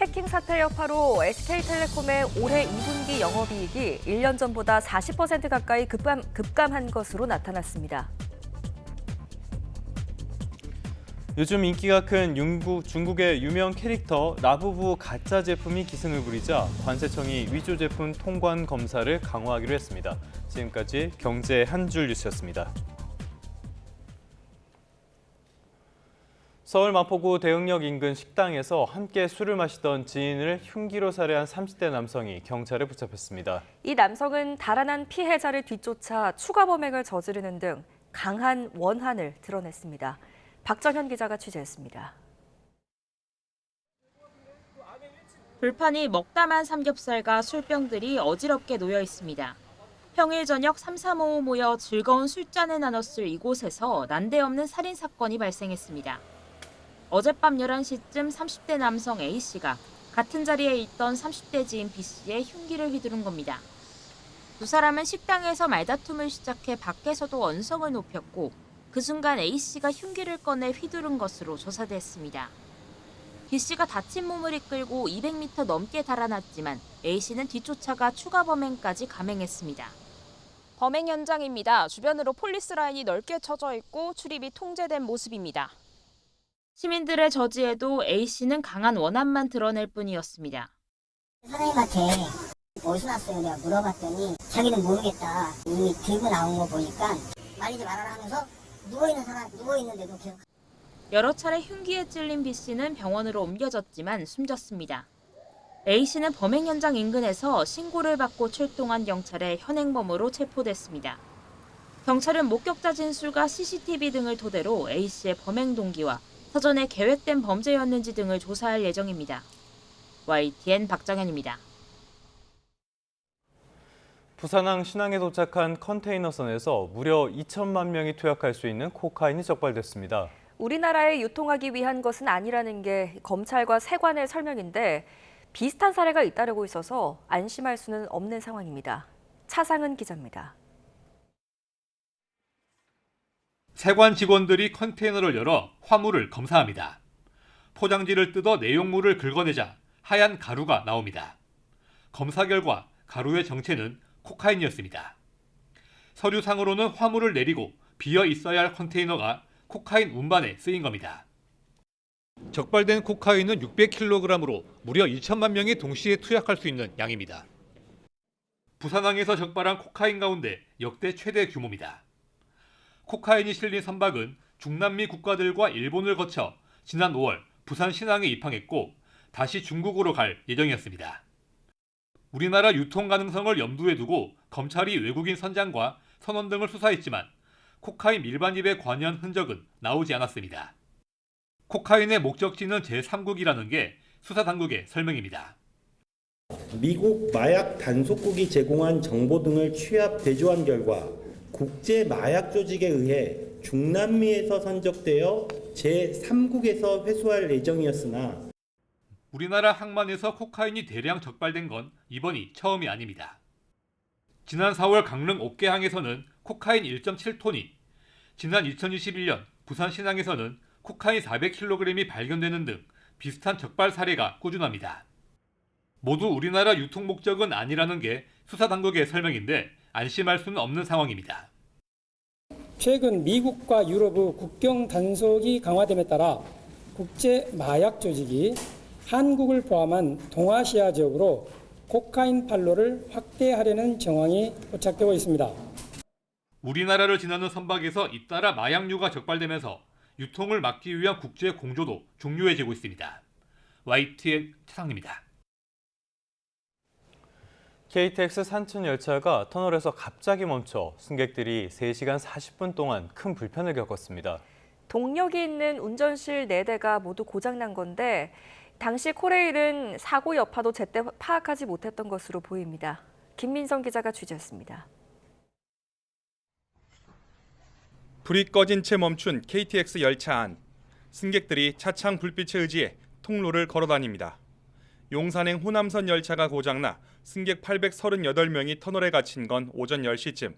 해킹 사태 여파로 SK텔레콤의 올해 2분기 영업이익이 1년 전보다 40% 가까이 급감한 것으로 나타났습니다. 요즘 인기가 큰 중국의 유명 캐릭터 라부부 가짜 제품이 기승을 부리자 관세청이 위조 제품 통관 검사를 강화하기로 했습니다. 지금까지 경제 한 줄 뉴스였습니다. 서울 마포구 대흥역 인근 식당에서 함께 술을 마시던 지인을 흉기로 살해한 30대 남성이 경찰에 붙잡혔습니다. 이 남성은 달아난 피해자를 뒤쫓아 추가 범행을 저지르는 등 강한 원한을 드러냈습니다. 박정현 기자가 취재했습니다. 불판이 먹다만 삼겹살과 술병들이 어지럽게 놓여 있습니다. 평일 저녁 3~4모 모여 즐거운 술잔을 나눴을 이곳에서 난데없는 살인 사건이 발생했습니다. 어젯밤 11시쯤 30대 남성 A씨가 같은 자리에 있던 30대 지인 B씨의 흉기를 휘두른 겁니다. 두 사람은 식당에서 말다툼을 시작해 밖에서도 언성을 높였고 그 순간 A씨가 흉기를 꺼내 휘두른 것으로 조사됐습니다. B씨가 다친 몸을 이끌고 200m 넘게 달아났지만 A씨는 뒤쫓아가 추가 범행까지 감행했습니다. 범행 현장입니다. 주변으로 폴리스 라인이 넓게 쳐져 있고 출입이 통제된 모습입니다. 시민들의 저지에도 A씨는 강한 원한만 드러낼 뿐이었습니다. 사장님한테 어디서 났어요? 내가 물어봤더니 자기는 모르겠다. 이미 들고 나온 거 보니까 말리지 말아라 하면서 누워있는데도 계속. 여러 차례 흉기에 찔린 B씨는 병원으로 옮겨졌지만 숨졌습니다. A씨는 범행 현장 인근에서 신고를 받고 출동한 경찰에 현행범으로 체포됐습니다. 경찰은 목격자 진술과 CCTV 등을 토대로 A씨의 범행 동기와 사전에 계획된 범죄였는지 등을 조사할 예정입니다. YTN 박정현입니다. 부산항 신항에 도착한 컨테이너선에서 무려 2천만 명이 투약할 수 있는 코카인이 적발됐습니다. 우리나라에 유통하기 위한 것은 아니라는 게 검찰과 세관의 설명인데 비슷한 사례가 잇따르고 있어서 안심할 수는 없는 상황입니다. 차상은 기자입니다. 세관 직원들이 컨테이너를 열어 화물을 검사합니다. 포장지를 뜯어 내용물을 긁어내자 하얀 가루가 나옵니다. 검사 결과 가루의 정체는 코카인이었습니다. 서류상으로는 화물을 내리고 비어 있어야 할 컨테이너가 코카인 운반에 쓰인 겁니다. 적발된 코카인은 600kg으로 무려 2천만 명이 동시에 투약할 수 있는 양입니다. 부산항에서 적발한 코카인 가운데 역대 최대 규모입니다. 코카인이 실린 선박은 중남미 국가들과 일본을 거쳐 지난 5월 부산 신항에 입항했고 다시 중국으로 갈 예정이었습니다. 우리나라 유통 가능성을 염두에 두고 검찰이 외국인 선장과 선원 등을 수사했지만 코카인 밀반입에 관여한 흔적은 나오지 않았습니다. 코카인의 목적지는 제3국이라는 게 수사당국의 설명입니다. 미국 마약 단속국이 제공한 정보 등을 취합 대조한 결과 국제 마약 조직에 의해 중남미에서 선적되어 제3국에서 회수할 예정이었으나 우리나라 항만에서 코카인이 대량 적발된 건 이번이 처음이 아닙니다. 지난 4월 강릉 옥계항에서는 코카인 1.7톤이, 지난 2021년 부산 신항에서는 코카인 400kg이 발견되는 등 비슷한 적발 사례가 꾸준합니다. 모두 우리나라 유통 목적은 아니라는 게 수사당국의 설명인데 안심할 수는 없는 상황입니다. 최근 미국과 유럽의 국경 단속이 강화됨에 따라 국제 마약 조직이 한국을 포함한 동아시아 지역으로 코카인 판로를 확대하려는 정황이 포착되고 있습니다. 우리나라를 지나는 선박에서 잇따라 마약류가 적발되면서 유통을 막기 위한 국제 공조도 중요해지고 있습니다. YTN 최상입니다. KTX 산천 열차가 터널에서 갑자기 멈춰 승객들이 3시간 40분 동안 큰 불편을 겪었습니다. 동력이 있는 운전실 4대가 모두 고장난 건데 당시 코레일은 사고 여파도 제때 파악하지 못했던 것으로 보입니다. 김민성 기자가 취재했습니다. 불이 꺼진 채 멈춘 KTX 열차 안. 승객들이 차창 불빛에 의지해 통로를 걸어다닙니다. 용산행 호남선 열차가 고장나 승객 838명이 터널에 갇힌 건 오전 10시쯤.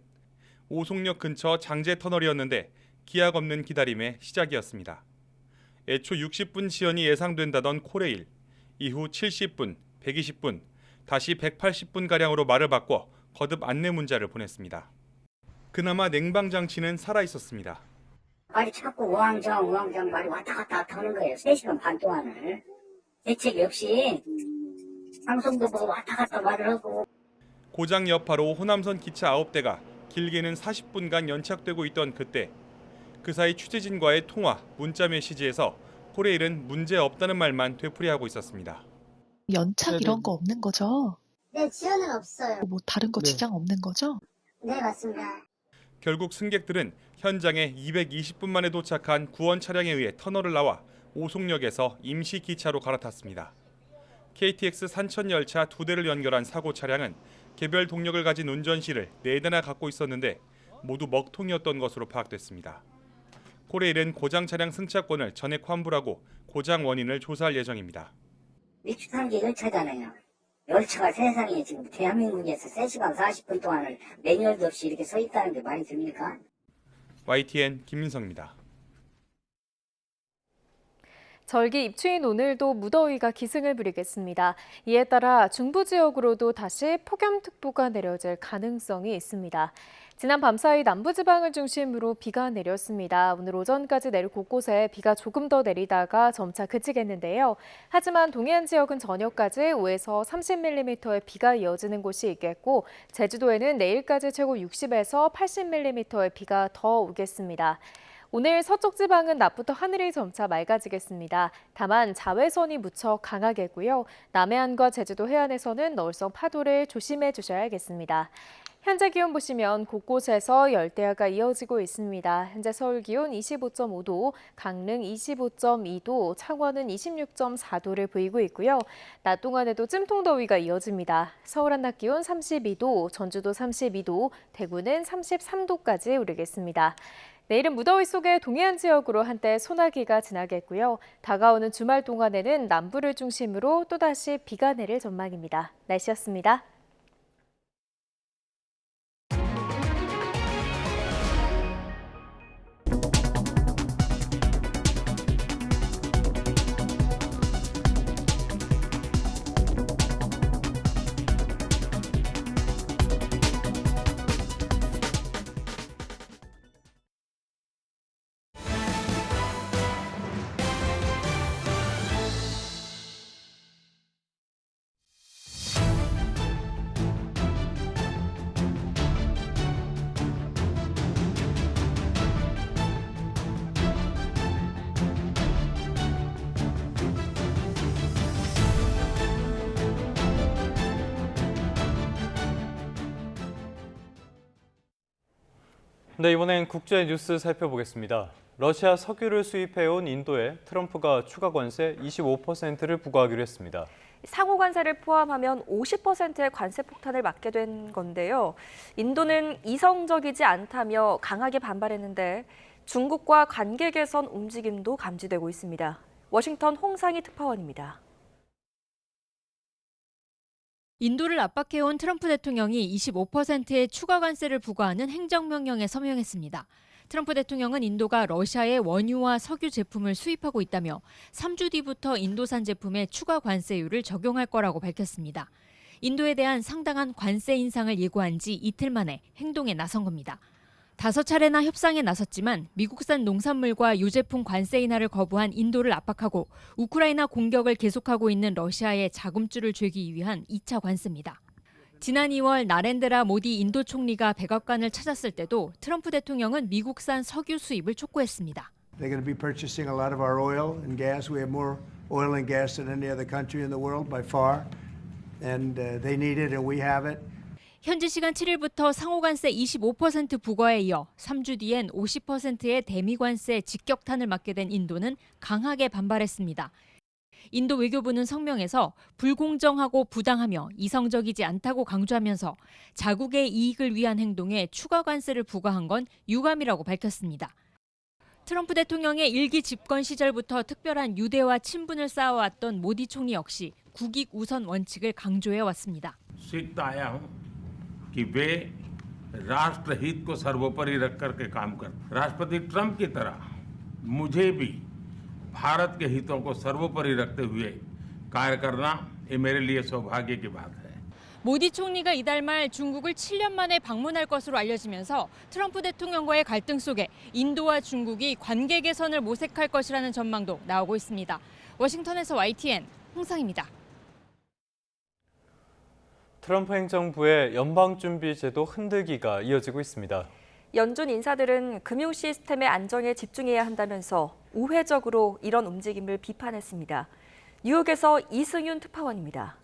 오송역 근처 장제 터널이었는데 기약 없는 기다림의 시작이었습니다. 애초 60분 지연이 예상된다던 코레일. 이후 70분, 120분, 다시 180분가량으로 말을 바꿔 거듭 안내 문자를 보냈습니다. 그나마 냉방 장치는 살아있었습니다. 말이 자꾸 우왕좌왕 말이 왔다 갔다 하는 거예요. 3시간 반 동안을. 대책이 없이 방송도 보고 왔다 갔다 말을 하고. 고장 여파로 호남선 기차 9대가 길게는 40분간 연착되고 있던 그때 그 사이 취재진과의 통화, 문자 메시지에서 코레일은 문제 없다는 말만 되풀이하고 있었습니다. 연착 이런 거 없는 거죠? 네, 지연은 없어요. 뭐 다른 거 지장 없는 거죠? 네, 맞습니다. 결국 승객들은 현장에 220분 만에 도착한 구원 차량에 의해 터널을 나와 오송역에서 임시 기차로 갈아탔습니다. KTX 산천 열차 2대를 연결한 사고 차량은 개별 동력을 가진 운전실을 4대나 갖고 있었는데 모두 먹통이었던 것으로 파악됐습니다. 코레일은 고장 차량 승차권을 전액 환불하고 고장 원인을 조사할 예정입니다. 미축한 게 열차잖아요. 열차가 세상에 지금 대한민국에서 3시간 40분 동안을 매뉴얼도 없이 이렇게 서 있다는 게 말이 됩니까? YTN 김민성입니다. 절기 입추인 오늘도 무더위가 기승을 부리겠습니다. 이에 따라 중부 지역으로도 다시 폭염특보가 내려질 가능성이 있습니다. 지난 밤사이 남부지방을 중심으로 비가 내렸습니다. 오늘 오전까지 내륙 곳곳에 비가 조금 더 내리다가 점차 그치겠는데요. 하지만 동해안 지역은 저녁까지 5에서 30mm의 비가 이어지는 곳이 있겠고 제주도에는 내일까지 최고 60에서 80mm의 비가 더 오겠습니다. 오늘 서쪽 지방은 낮부터 하늘이 점차 맑아지겠습니다. 다만 자외선이 무척 강하겠고요. 남해안과 제주도 해안에서는 너울성 파도를 조심해 주셔야겠습니다. 현재 기온 보시면 곳곳에서 열대야가 이어지고 있습니다. 현재 서울 기온 25.5도, 강릉 25.2도, 창원은 26.4도를 보이고 있고요. 낮 동안에도 찜통더위가 이어집니다. 서울 한낮 기온 32도, 전주도 32도, 대구는 33도까지 오르겠습니다. 내일은 무더위 속에 동해안 지역으로 한때 소나기가 지나겠고요. 다가오는 주말 동안에는 남부를 중심으로 또다시 비가 내릴 전망입니다. 날씨였습니다. 네, 이번엔 국제 뉴스 살펴보겠습니다. 러시아 석유를 수입해온 인도에 트럼프가 추가 관세 25%를 부과하기로 했습니다. 상호 관세를 포함하면 50%의 관세 폭탄을 맞게 된 건데요. 인도는 이성적이지 않다며 강하게 반발했는데 중국과 관계 개선 움직임도 감지되고 있습니다. 워싱턴 홍상희 특파원입니다. 인도를 압박해온 트럼프 대통령이 25%의 추가 관세를 부과하는 행정명령에 서명했습니다. 트럼프 대통령은 인도가 러시아의 원유와 석유 제품을 수입하고 있다며 3주 뒤부터 인도산 제품에 추가 관세율을 적용할 거라고 밝혔습니다. 인도에 대한 상당한 관세 인상을 예고한 지 이틀 만에 행동에 나선 겁니다. 5차례나 협상에 나섰지만 미국산 농산물과 유제품 관세 인하를 거부한 인도를 압박하고 우크라이나 공격을 계속하고 있는 러시아의 자금줄을 죄기 위한 2차 관세입니다. 지난 2월 나렌드라 모디 인도 총리가 백악관을 찾았을 때도 트럼프 대통령은 미국산 석유 수입을 촉구했습니다. They're going to be purchasing a lot of our oil and gas. We have more oil and gas than any other country in the world by far. And they need it and we have it. 현지 시간 7일부터 상호관세 25% 부과에 이어 3주 뒤엔 50%의 대미관세 직격탄을 맞게 된 인도는 강하게 반발했습니다. 인도 외교부는 성명에서 불공정하고 부당하며 이성적이지 않다고 강조하면서 자국의 이익을 위한 행동에 추가 관세를 부과한 건 유감이라고 밝혔습니다. 트럼프 대통령의 1기 집권 시절부터 특별한 유대와 친분을 쌓아왔던 모디 총리 역시 국익 우선 원칙을 강조해왔습니다. कि वे राष्ट्र हित को सर्वोपरि रख करके काम कर राष्ट्रपति ट्रंप की तरह मुझे भी भारत के हितों को सर्वोपरि रखते हुए कार्य करना ये मेरे लिए सौभाग्य की बात है. 모디 총리가 이달 말 중국을 7년 만에 방문할 것으로 알려지면서 트럼프 대통령과의 갈등 속에 인도와 중국이 관계 개선을 모색할 것이라는 전망도 나오고 있습니다. 워싱턴에서 YTN 홍상입니다. 트럼프 행정부의 연방준비제도 흔들기가 이어지고 있습니다. 연준 인사들은 금융 시스템의 안정에 집중해야 한다면서 우회적으로 이런 움직임을 비판했습니다. 뉴욕에서 이승윤 특파원입니다.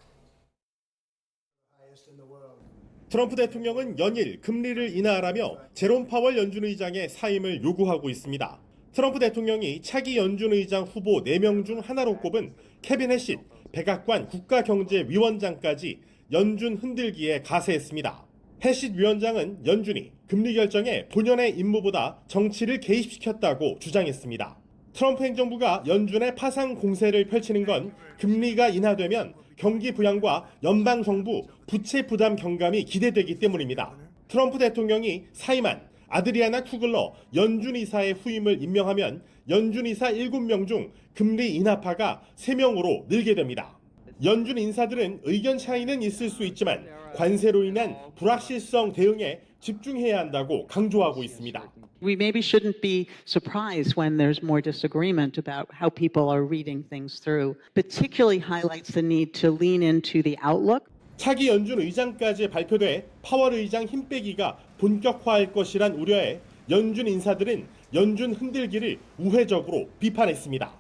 트럼프 대통령은 연일 금리를 인하하라며 제롬 파월 연준 의장의 사임을 요구하고 있습니다. 트럼프 대통령이 차기 연준 의장 후보 4명 중 하나로 꼽은 케빈 해시 백악관 국가경제위원장까지 연준 흔들기에 가세했습니다. 해시 위원장은 연준이 금리 결정에 본연의 임무보다 정치를 개입시켰다고 주장했습니다. 트럼프 행정부가 연준의 파상 공세를 펼치는 건 금리가 인하되면 경기 부양과 연방정부 부채 부담 경감이 기대되기 때문입니다. 트럼프 대통령이 사임한 아드리아나 투글러 연준 이사의 후임을 임명하면 연준 이사 7명 중 금리 인하파가 3명으로 늘게 됩니다. 연준 인사들은 의견 차이는 있을 수 있지만 관세로 인한 불확실성 대응에 집중해야 한다고 강조하고 있습니다. We maybe shouldn't be surprised when there's more disagreement about how people are reading things through. Particularly highlights the need to lean into the outlook. 차기 연준 의장까지 발표돼 파월 의장 힘 빼기가 본격화할 것이란 우려에 연준 인사들은 연준 흔들기를 우회적으로 비판했습니다.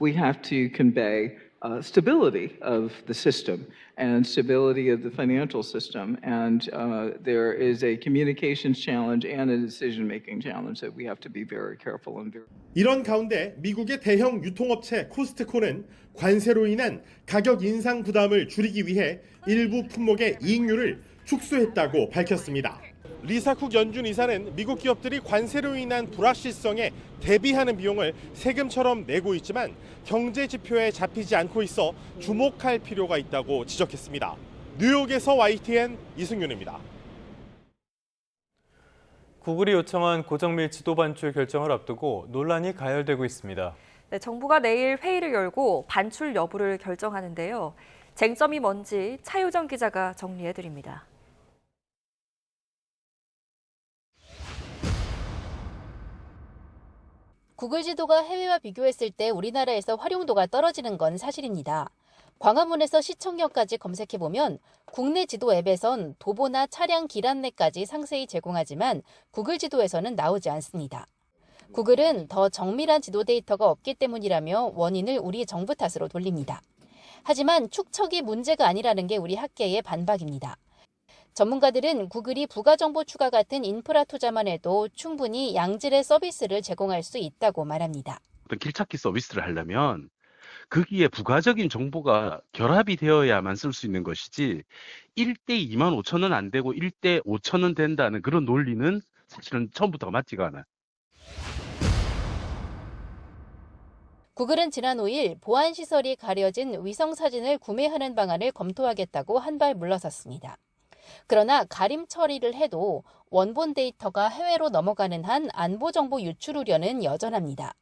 We have to convey stability of the system and stability of the financial system. And there is a communications challenge and a decision-making challenge that we have to be very careful and very. 이런 가운데 미국의 대형 유통업체 코스트코는 관세로 인한 가격 인상 부담을 줄이기 위해 일부 품목의 이익률을 축소했다고 밝혔습니다. 리사 쿡 연준 이사는 미국 기업들이 관세로 인한 불확실성에 대비하는 비용을 세금처럼 내고 있지만 경제 지표에 잡히지 않고 있어 주목할 필요가 있다고 지적했습니다. 뉴욕에서 YTN 이승윤입니다. 구글이 요청한 고정밀 지도 반출 결정을 앞두고 논란이 가열되고 있습니다. 네, 정부가 내일 회의를 열고 반출 여부를 결정하는데요. 쟁점이 뭔지 차유정 기자가 정리해드립니다. 구글 지도가 해외와 비교했을 때 우리나라에서 활용도가 떨어지는 건 사실입니다. 광화문에서 시청역까지 검색해보면 국내 지도 앱에선 도보나 차량 길 안내까지 상세히 제공하지만 구글 지도에서는 나오지 않습니다. 구글은 더 정밀한 지도 데이터가 없기 때문이라며 원인을 우리 정부 탓으로 돌립니다. 하지만 축척이 문제가 아니라는 게 우리 학계의 반박입니다. 전문가들은 구글이 부가정보 추가 같은 인프라 투자만 해도 충분히 양질의 서비스를 제공할 수 있다고 말합니다. 어떤 길찾기 서비스를 하려면 거기에 부가적인 정보가 결합이 되어야만 쓸 수 있는 것이지 1대 2만 5천 원 안 되고 1대 5천 원 된다는 그런 논리는 사실은 처음부터 맞지가 않아요. 구글은 지난 5일 보안시설이 가려진 위성사진을 구매하는 방안을 검토하겠다고 한 발 물러섰습니다. 그러나 가림 처리를 해도 원본 데이터가 해외로 넘어가는 한 안보정보 유출 우려는 여전합니다.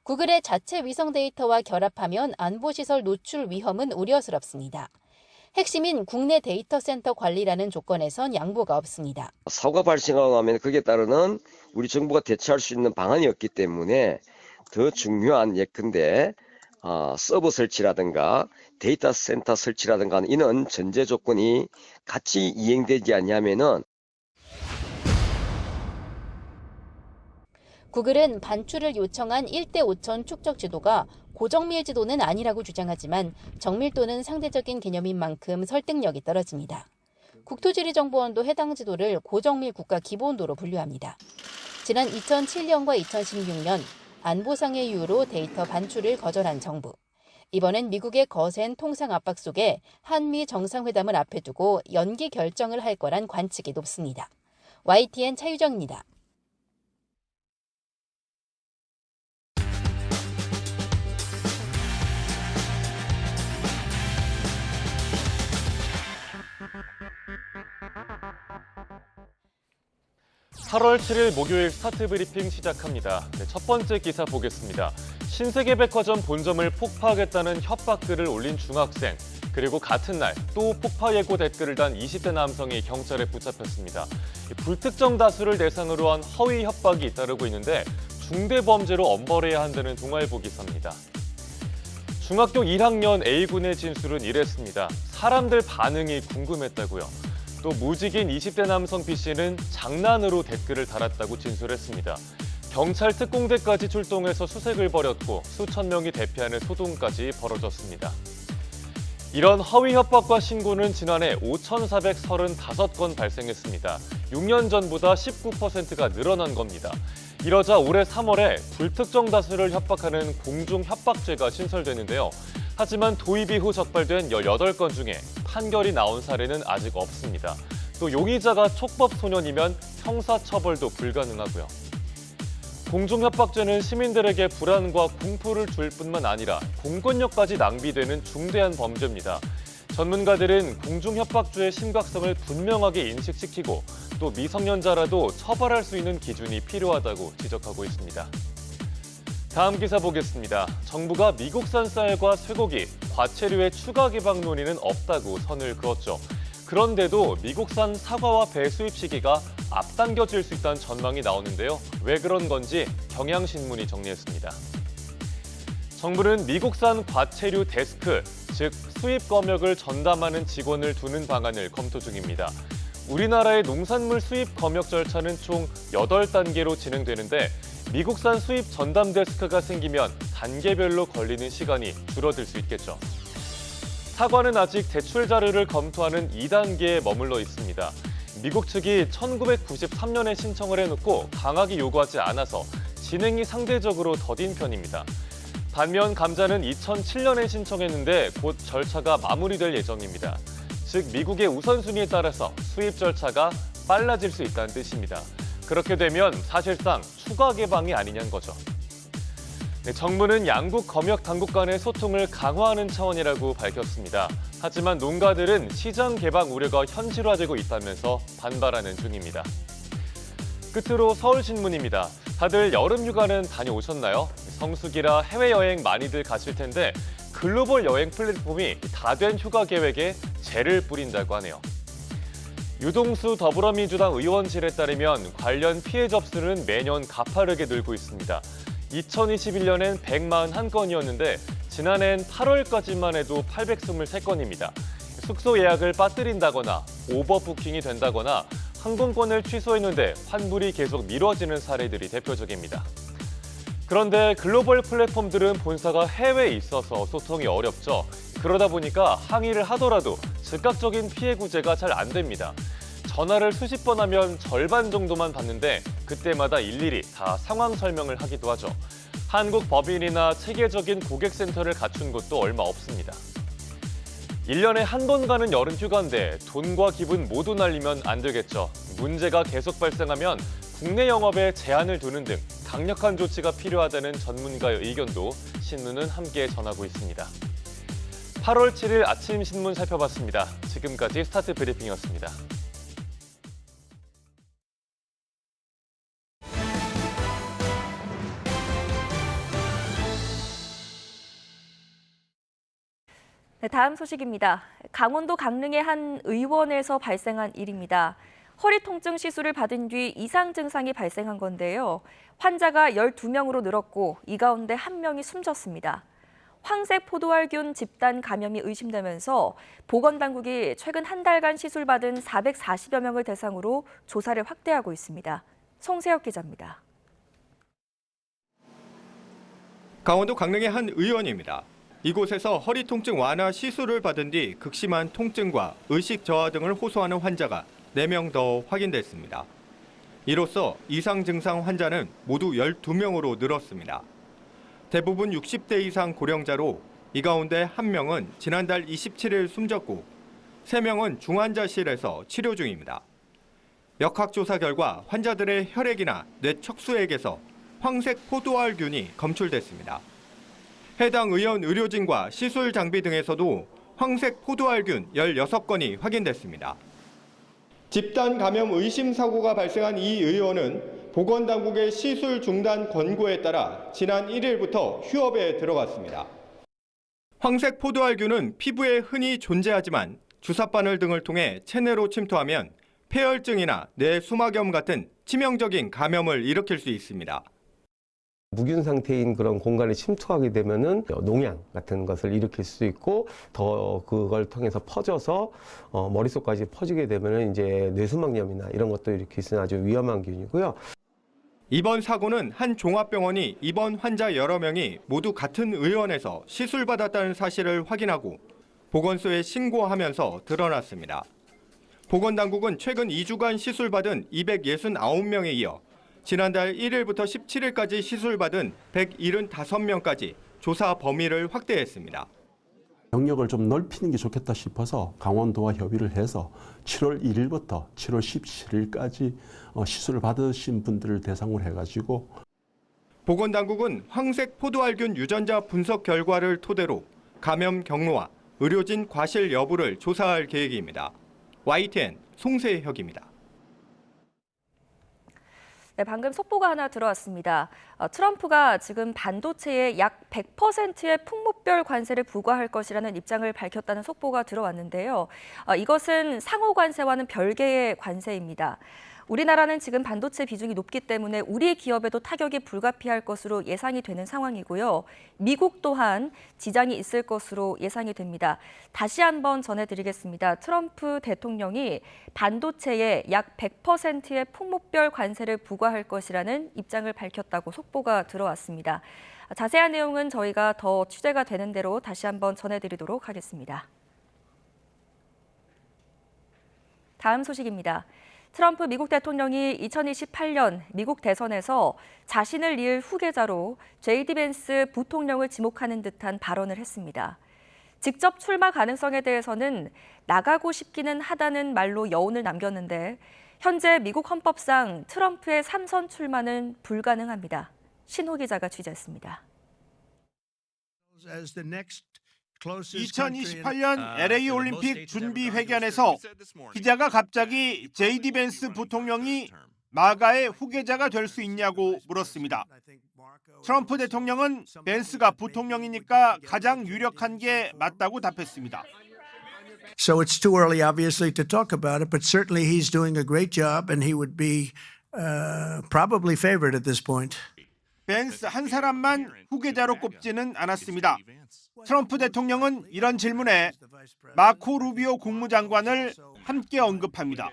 구글의 자체 위성 데이터와 결합하면 안보시설 노출 위험은 우려스럽습니다. 핵심인 국내 데이터 센터 관리라는 조건에선 양보가 없습니다. 사고가 발생하고 나면 거기에 따르는 우리 정부가 대처할 수 있는 방안이 없기 때문에 더 중요한 예컨대 서버 설치라든가 데이터 센터 설치라든가 이런 전제 조건이 같이 이행되지 않냐면은 구글은 반출을 요청한 1대 5천 축적 지도가 고정밀 지도는 아니라고 주장하지만 정밀도는 상대적인 개념인 만큼 설득력이 떨어집니다. 국토지리정보원도 해당 지도를 고정밀 국가 기본도로 분류합니다. 지난 2007년과 2016년 안보상의 이유로 데이터 반출을 거절한 정부. 이번엔 미국의 거센 통상 압박 속에 한미 정상회담을 앞에 두고 연기 결정을 할 거란 관측이 높습니다. YTN 차유정입니다. (8월 7일) 목요일 스타트 브리핑 시작합니다. 첫 번째 기사 보겠습니다. 신세계백화점 본점을 폭파하겠다는 협박글을 올린 중학생, 그리고 같은 날 또 폭파 예고 댓글을 단 20대 남성이 경찰에 붙잡혔습니다. 불특정 다수를 대상으로 한 허위 협박이 잇따르고 있는데 중대범죄로 엄벌해야 한다는 동아일보 기사입니다. 중학교 1학년 A군의 진술은 이랬습니다. 사람들 반응이 궁금했다고요. 또 무직인 20대 남성 B씨는 장난으로 댓글을 달았다고 진술했습니다. 경찰 특공대까지 출동해서 수색을 벌였고 수천 명이 대피하는 소동까지 벌어졌습니다. 이런 허위 협박과 신고는 지난해 5,435건 발생했습니다. 6년 전보다 19%가 늘어난 겁니다. 이러자 올해 3월에 불특정 다수를 협박하는 공중협박죄가 신설되는데요. 하지만 도입 이후 적발된 18건 중에 판결이 나온 사례는 아직 없습니다. 또 용의자가 촉법 소년이면 형사처벌도 불가능하고요. 공중협박죄는 시민들에게 불안과 공포를 줄 뿐만 아니라 공권력까지 낭비되는 중대한 범죄입니다. 전문가들은 공중협박죄의 심각성을 분명하게 인식시키고 또 미성년자라도 처벌할 수 있는 기준이 필요하다고 지적하고 있습니다. 다음 기사 보겠습니다. 정부가 미국산 쌀과 쇠고기, 과체류의 추가 개방 논의는 없다고 선을 그었죠. 그런데도 미국산 사과와 배 수입 시기가 앞당겨질 수 있다는 전망이 나오는데요. 왜 그런 건지 경향신문이 정리했습니다. 정부는 미국산 과체류 데스크, 즉 수입 검역을 전담하는 직원을 두는 방안을 검토 중입니다. 우리나라의 농산물 수입 검역 절차는 총 8단계로 진행되는데 미국산 수입 전담 데스크가 생기면 단계별로 걸리는 시간이 줄어들 수 있겠죠. 사과는 아직 제출 자료를 검토하는 2단계에 머물러 있습니다. 미국 측이 1993년에 신청을 해놓고 강하게 요구하지 않아서 진행이 상대적으로 더딘 편입니다. 반면 감자는 2007년에 신청했는데 곧 절차가 마무리될 예정입니다. 즉 미국의 우선순위에 따라서 수입 절차가 빨라질 수 있다는 뜻입니다. 그렇게 되면 사실상 추가 개방이 아니냐는 거죠. 정부는 양국 검역 당국 간의 소통을 강화하는 차원이라고 밝혔습니다. 하지만 농가들은 시장 개방 우려가 현실화되고 있다면서 반발하는 중입니다. 끝으로 서울신문입니다. 다들 여름 휴가는 다녀오셨나요? 성수기라 해외여행 많이들 가실 텐데 글로벌 여행 플랫폼이 다 된 휴가 계획에 재를 뿌린다고 하네요. 유동수 더불어민주당 의원실에 따르면 관련 피해 접수는 매년 가파르게 늘고 있습니다. 2021년엔 141건이었는데 지난해엔 8월까지만 해도 823건입니다. 숙소 예약을 빠뜨린다거나 오버부킹이 된다거나 항공권을 취소했는데 환불이 계속 미뤄지는 사례들이 대표적입니다. 그런데 글로벌 플랫폼들은 본사가 해외에 있어서 소통이 어렵죠. 그러다 보니까 항의를 하더라도 즉각적인 피해 구제가 잘 안 됩니다. 전화를 수십 번 하면 절반 정도만 받는데 그때마다 일일이 다 상황 설명을 하기도 하죠. 한국 법인이나 체계적인 고객센터를 갖춘 곳도 얼마 없습니다. 1년에 한 번 가는 여름 휴가인데 돈과 기분 모두 날리면 안 되겠죠. 문제가 계속 발생하면 국내 영업에 제한을 두는 등 강력한 조치가 필요하다는 전문가의 의견도 신문은 함께 전하고 있습니다. 8월 7일 아침 신문 살펴봤습니다. 지금까지 스타트 브리핑이었습니다. 네, 다음 소식입니다. 강원도 강릉의 한 의원에서 발생한 일입니다. 허리 통증 시술을 받은 뒤 이상 증상이 발생한 건데요. 환자가 12명으로 늘었고 이 가운데 1명이 숨졌습니다. 황색 포도알균 집단 감염이 의심되면서 보건당국이 최근 한 달간 시술받은 440여 명을 대상으로 조사를 확대하고 있습니다. 송세혁 기자입니다. 강원도 강릉의 한 의원입니다. 이곳에서 허리 통증 완화 시술을 받은 뒤 극심한 통증과 의식 저하 등을 호소하는 환자가 4명 더 확인됐습니다. 이로써 이상 증상 환자는 모두 12명으로 늘었습니다. 대부분 60대 이상 고령자로 이 가운데 1명은 지난달 27일 숨졌고 3명은 중환자실에서 치료 중입니다. 역학조사 결과 환자들의 혈액이나 뇌 척수액에서 황색 포도알균이 검출됐습니다. 해당 의원 의료진과 시술 장비 등에서도 황색 포도알균 16건이 확인됐습니다. 집단 감염 의심 사고가 발생한 이 의원은 보건당국의 시술 중단 권고에 따라 지난 1일부터 휴업에 들어갔습니다. 황색 포도알균은 피부에 흔히 존재하지만 주사바늘 등을 통해 체내로 침투하면 폐혈증이나 뇌 수막염 같은 치명적인 감염을 일으킬 수 있습니다. 무균 상태인 그런 공간에 침투하게 되면은 농양 같은 것을 일으킬 수 있고 더 그걸 통해서 퍼져서 머릿속까지 퍼지게 되면은 이제 뇌수막염이나 이런 것도 일으킬 수 있는 아주 위험한 균이고요. 이번 사고는 한 종합병원이 입원 환자 여러 명이 모두 같은 의원에서 시술받았다는 사실을 확인하고 보건소에 신고하면서 드러났습니다. 보건당국은 최근 2주간 시술받은 269명에 이어 지난달 1일부터 17일까지 시술받은 175명까지 조사 범위를 확대했습니다. 영역을 좀 넓히는 게 좋겠다 싶어서 강원도와 협의를 해서 7월 1일부터 7월 17일까지 시술을 받으신 분들을 대상으로 해가지고 보건당국은 황색 포도알균 유전자 분석 결과를 토대로 감염 경로와 의료진 과실 여부를 조사할 계획입니다. YTN 송세혁입니다. 네, 방금 속보가 하나 들어왔습니다. 트럼프가 지금 반도체에 약 100%의 풍목별 관세를 부과할 것이라는 입장을 밝혔다는 속보가 들어왔는데요. 이것은 상호 관세와는 별개의 관세입니다. 우리나라는 지금 반도체 비중이 높기 때문에 우리 기업에도 타격이 불가피할 것으로 예상이 되는 상황이고요. 미국 또한 지장이 있을 것으로 예상이 됩니다. 다시 한번 전해드리겠습니다. 트럼프 대통령이 반도체에 약 100%의 품목별 관세를 부과할 것이라는 입장을 밝혔다고 속보가 들어왔습니다. 자세한 내용은 저희가 더 취재가 되는 대로 다시 한번 전해드리도록 하겠습니다. 다음 소식입니다. 트럼프 미국 대통령이 2028년 미국 대선에서 자신을 이을 후계자로 JD 벤스 부통령을 지목하는 듯한 발언을 했습니다. 직접 출마 가능성에 대해서는 나가고 싶기는 하다는 말로 여운을 남겼는데 현재 미국 헌법상 트럼프의 3선 출마는 불가능합니다. 신호 기자가 취재했습니다. 2028년 LA 올림픽 준비 회견에서 기자가 갑자기 JD 벤스 부통령이 마가의 후계자가 될 수 있냐고 물었습니다. 트럼프 대통령은 벤스가 부통령이니까 가장 유력한 게 맞다고 답했습니다. So it's too early, obviously, to talk about it, but certainly he's doing a great job and he would be probably favored at this point. 벤스 한 사람만 후계자로 꼽지는 않았습니다. 트럼프 대통령은 이런 질문에 마코 루비오 국무장관을 함께 언급합니다.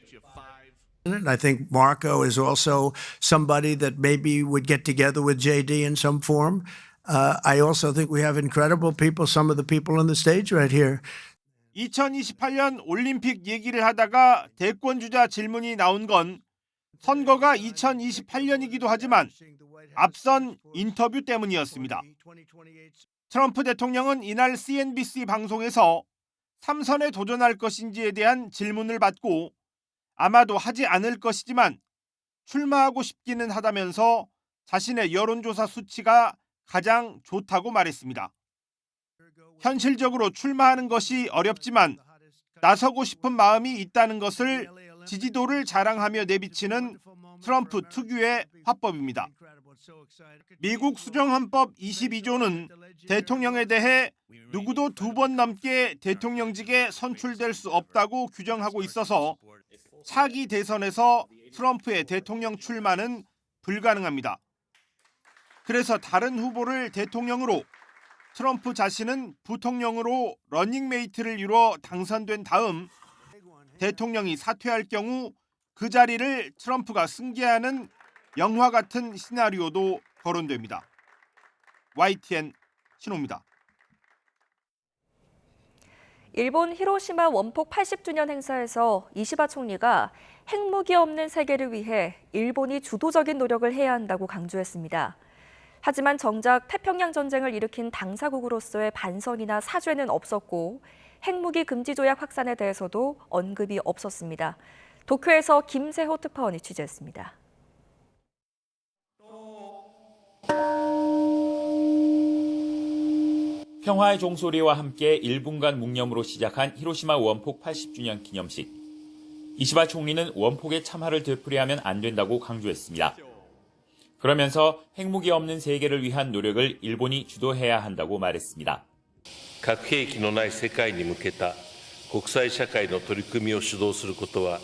I think Marco is also somebody that maybe would get together with JD in some form. I also think we have incredible people, some of the people on the stage right here. 2028년 올림픽 얘기를 하다가 대권주자 질문이 나온 건 선거가 2028년이기도 하지만 앞선 인터뷰 때문이었습니다. 트럼프 대통령은 이날 CNBC 방송에서 3선에 도전할 것인지에 대한 질문을 받고 아마도 하지 않을 것이지만 출마하고 싶기는 하다면서 자신의 여론조사 수치가 가장 좋다고 말했습니다. 현실적으로 출마하는 것이 어렵지만 나서고 싶은 마음이 있다는 것을 지지도를 자랑하며 내비치는 트럼프 특유의 화법입니다. 미국 수정헌법 22조는 대통령에 대해 누구도 2번 넘게 대통령직에 선출될 수 없다고 규정하고 있어서 차기 대선에서 트럼프의 대통령 출마는 불가능합니다. 그래서 다른 후보를 대통령으로, 트럼프 자신은 부통령으로 러닝메이트를 이뤄 당선된 다음 대통령이 사퇴할 경우 그 자리를 트럼프가 승계하는 영화 같은 시나리오도 거론됩니다. YTN 신호입니다. 일본 히로시마 원폭 80주년 행사에서 이시바 총리가 핵무기 없는 세계를 위해 일본이 주도적인 노력을 해야 한다고 강조했습니다. 하지만 정작 태평양 전쟁을 일으킨 당사국으로서의 반성이나 사죄는 없었고 핵무기 금지 조약 확산에 대해서도 언급이 없었습니다. 도쿄에서 김세호 특파원이 취재했습니다. 평화의 종소리와 함께 1분간 묵념으로 시작한 히로시마 원폭 80주년 기념식. 이시바 총리는 원폭의 참화를 되풀이하면 안 된다고 강조했습니다. 그러면서 핵무기 없는 세계를 위한 노력을 일본이 주도해야 한다고 말했습니다. 核兵器のない世界に向けた国際社会の取り組みを主導することは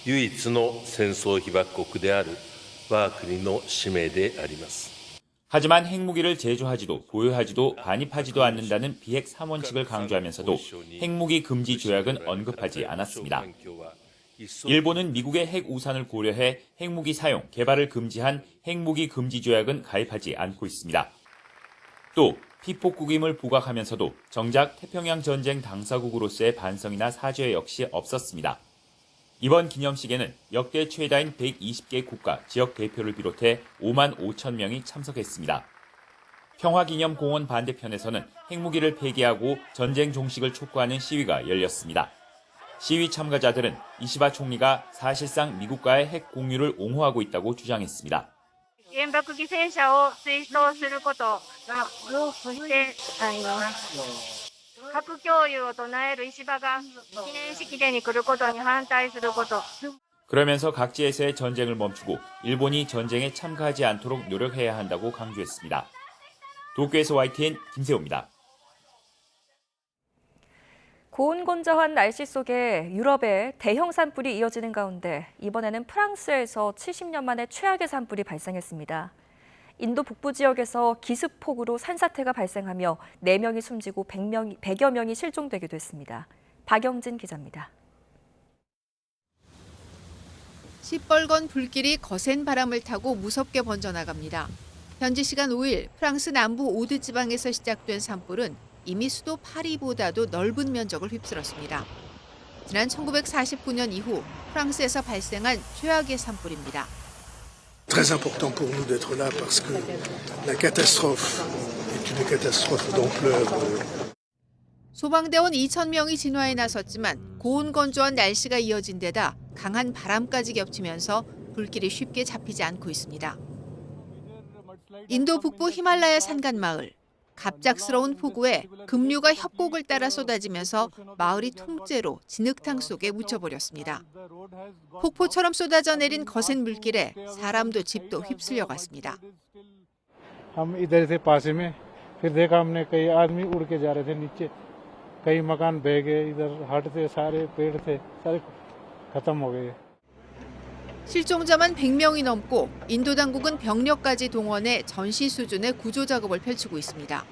唯一の戦争被爆国である我が国の使命であります。 하지만 핵무기를 제조하지도 보유하지도 반입하지도 않는다는 비핵 3원칙을 강조하면서도 핵무기 금지 조약은 언급하지 않았습니다. 일본은 미국의 핵 우산을 고려해 핵무기 사용, 개발을 금지한 핵무기 금지 조약은 가입하지 않고 있습니다. 또 피폭국임을 부각하면서도 정작 태평양 전쟁 당사국으로서의 반성이나 사죄 역시 없었습니다. 이번 기념식에는 역대 최다인 120개 국가, 지역 대표를 비롯해 5만 5천 명이 참석했습니다. 평화기념공원 반대편에서는 핵무기를 폐기하고 전쟁 종식을 촉구하는 시위가 열렸습니다. 시위 참가자들은 이시바 총리가 사실상 미국과의 핵 공유를 옹호하고 있다고 주장했습니다. 原爆犠牲者を追悼すること、そして核共有を唱える石破が記念式典に来ることに反対すること。 그러면서 각지에서의 전쟁을 멈추고 일본이 전쟁에 참가하지 않도록 노력해야 한다고 강조했습니다. 도쿄에서 YTN 김세호입니다. 고온건조한 날씨 속에 유럽에 대형 산불이 이어지는 가운데 이번에는 프랑스에서 70년 만에 최악의 산불이 발생했습니다. 인도 북부 지역에서 기습폭우로 산사태가 발생하며 4명이 숨지고 100여 명이 실종되기도 했습니다. 박영진 기자입니다. 시뻘건 불길이 거센 바람을 타고 무섭게 번져나갑니다. 현지 시간 5일 프랑스 남부 오드 지방에서 시작된 산불은 이미 수도 파리보다도 넓은 면적을 휩쓸었습니다. 지난 1949년 이후 프랑스에서 발생한 최악의 산불입니다. Très important pour nous d'être là parce que la catastrophe est une catastrophe d'ampleur. 소방대원 2,000명이 진화에 나섰지만 고온건조한 날씨가 이어진 데다 강한 바람까지 겹치면서 불길이 쉽게 잡히지 않고 있습니다. 인도 북부 히말라야 산간 마을. 갑작스러운 폭우에 급류가 협곡을 따라 쏟아지면서 마을이 통째로 진흙탕 속에 묻혀버렸습니다. 폭포처럼 쏟아져 내린 거센 물길에 사람도 집도 휩쓸려갔습니다. हम इधर से पास में फिर देखा हमने कई आदमी उड़ के जा रहे थे नीचे कई मकान बह गए इधर हट थे सारे पेड़ थे सारे खत्म हो गए. 실종자만 100명이 넘고 인도 당국은 병력까지 동원해 전시 수준의 구조 작업을 펼치고 있습니다.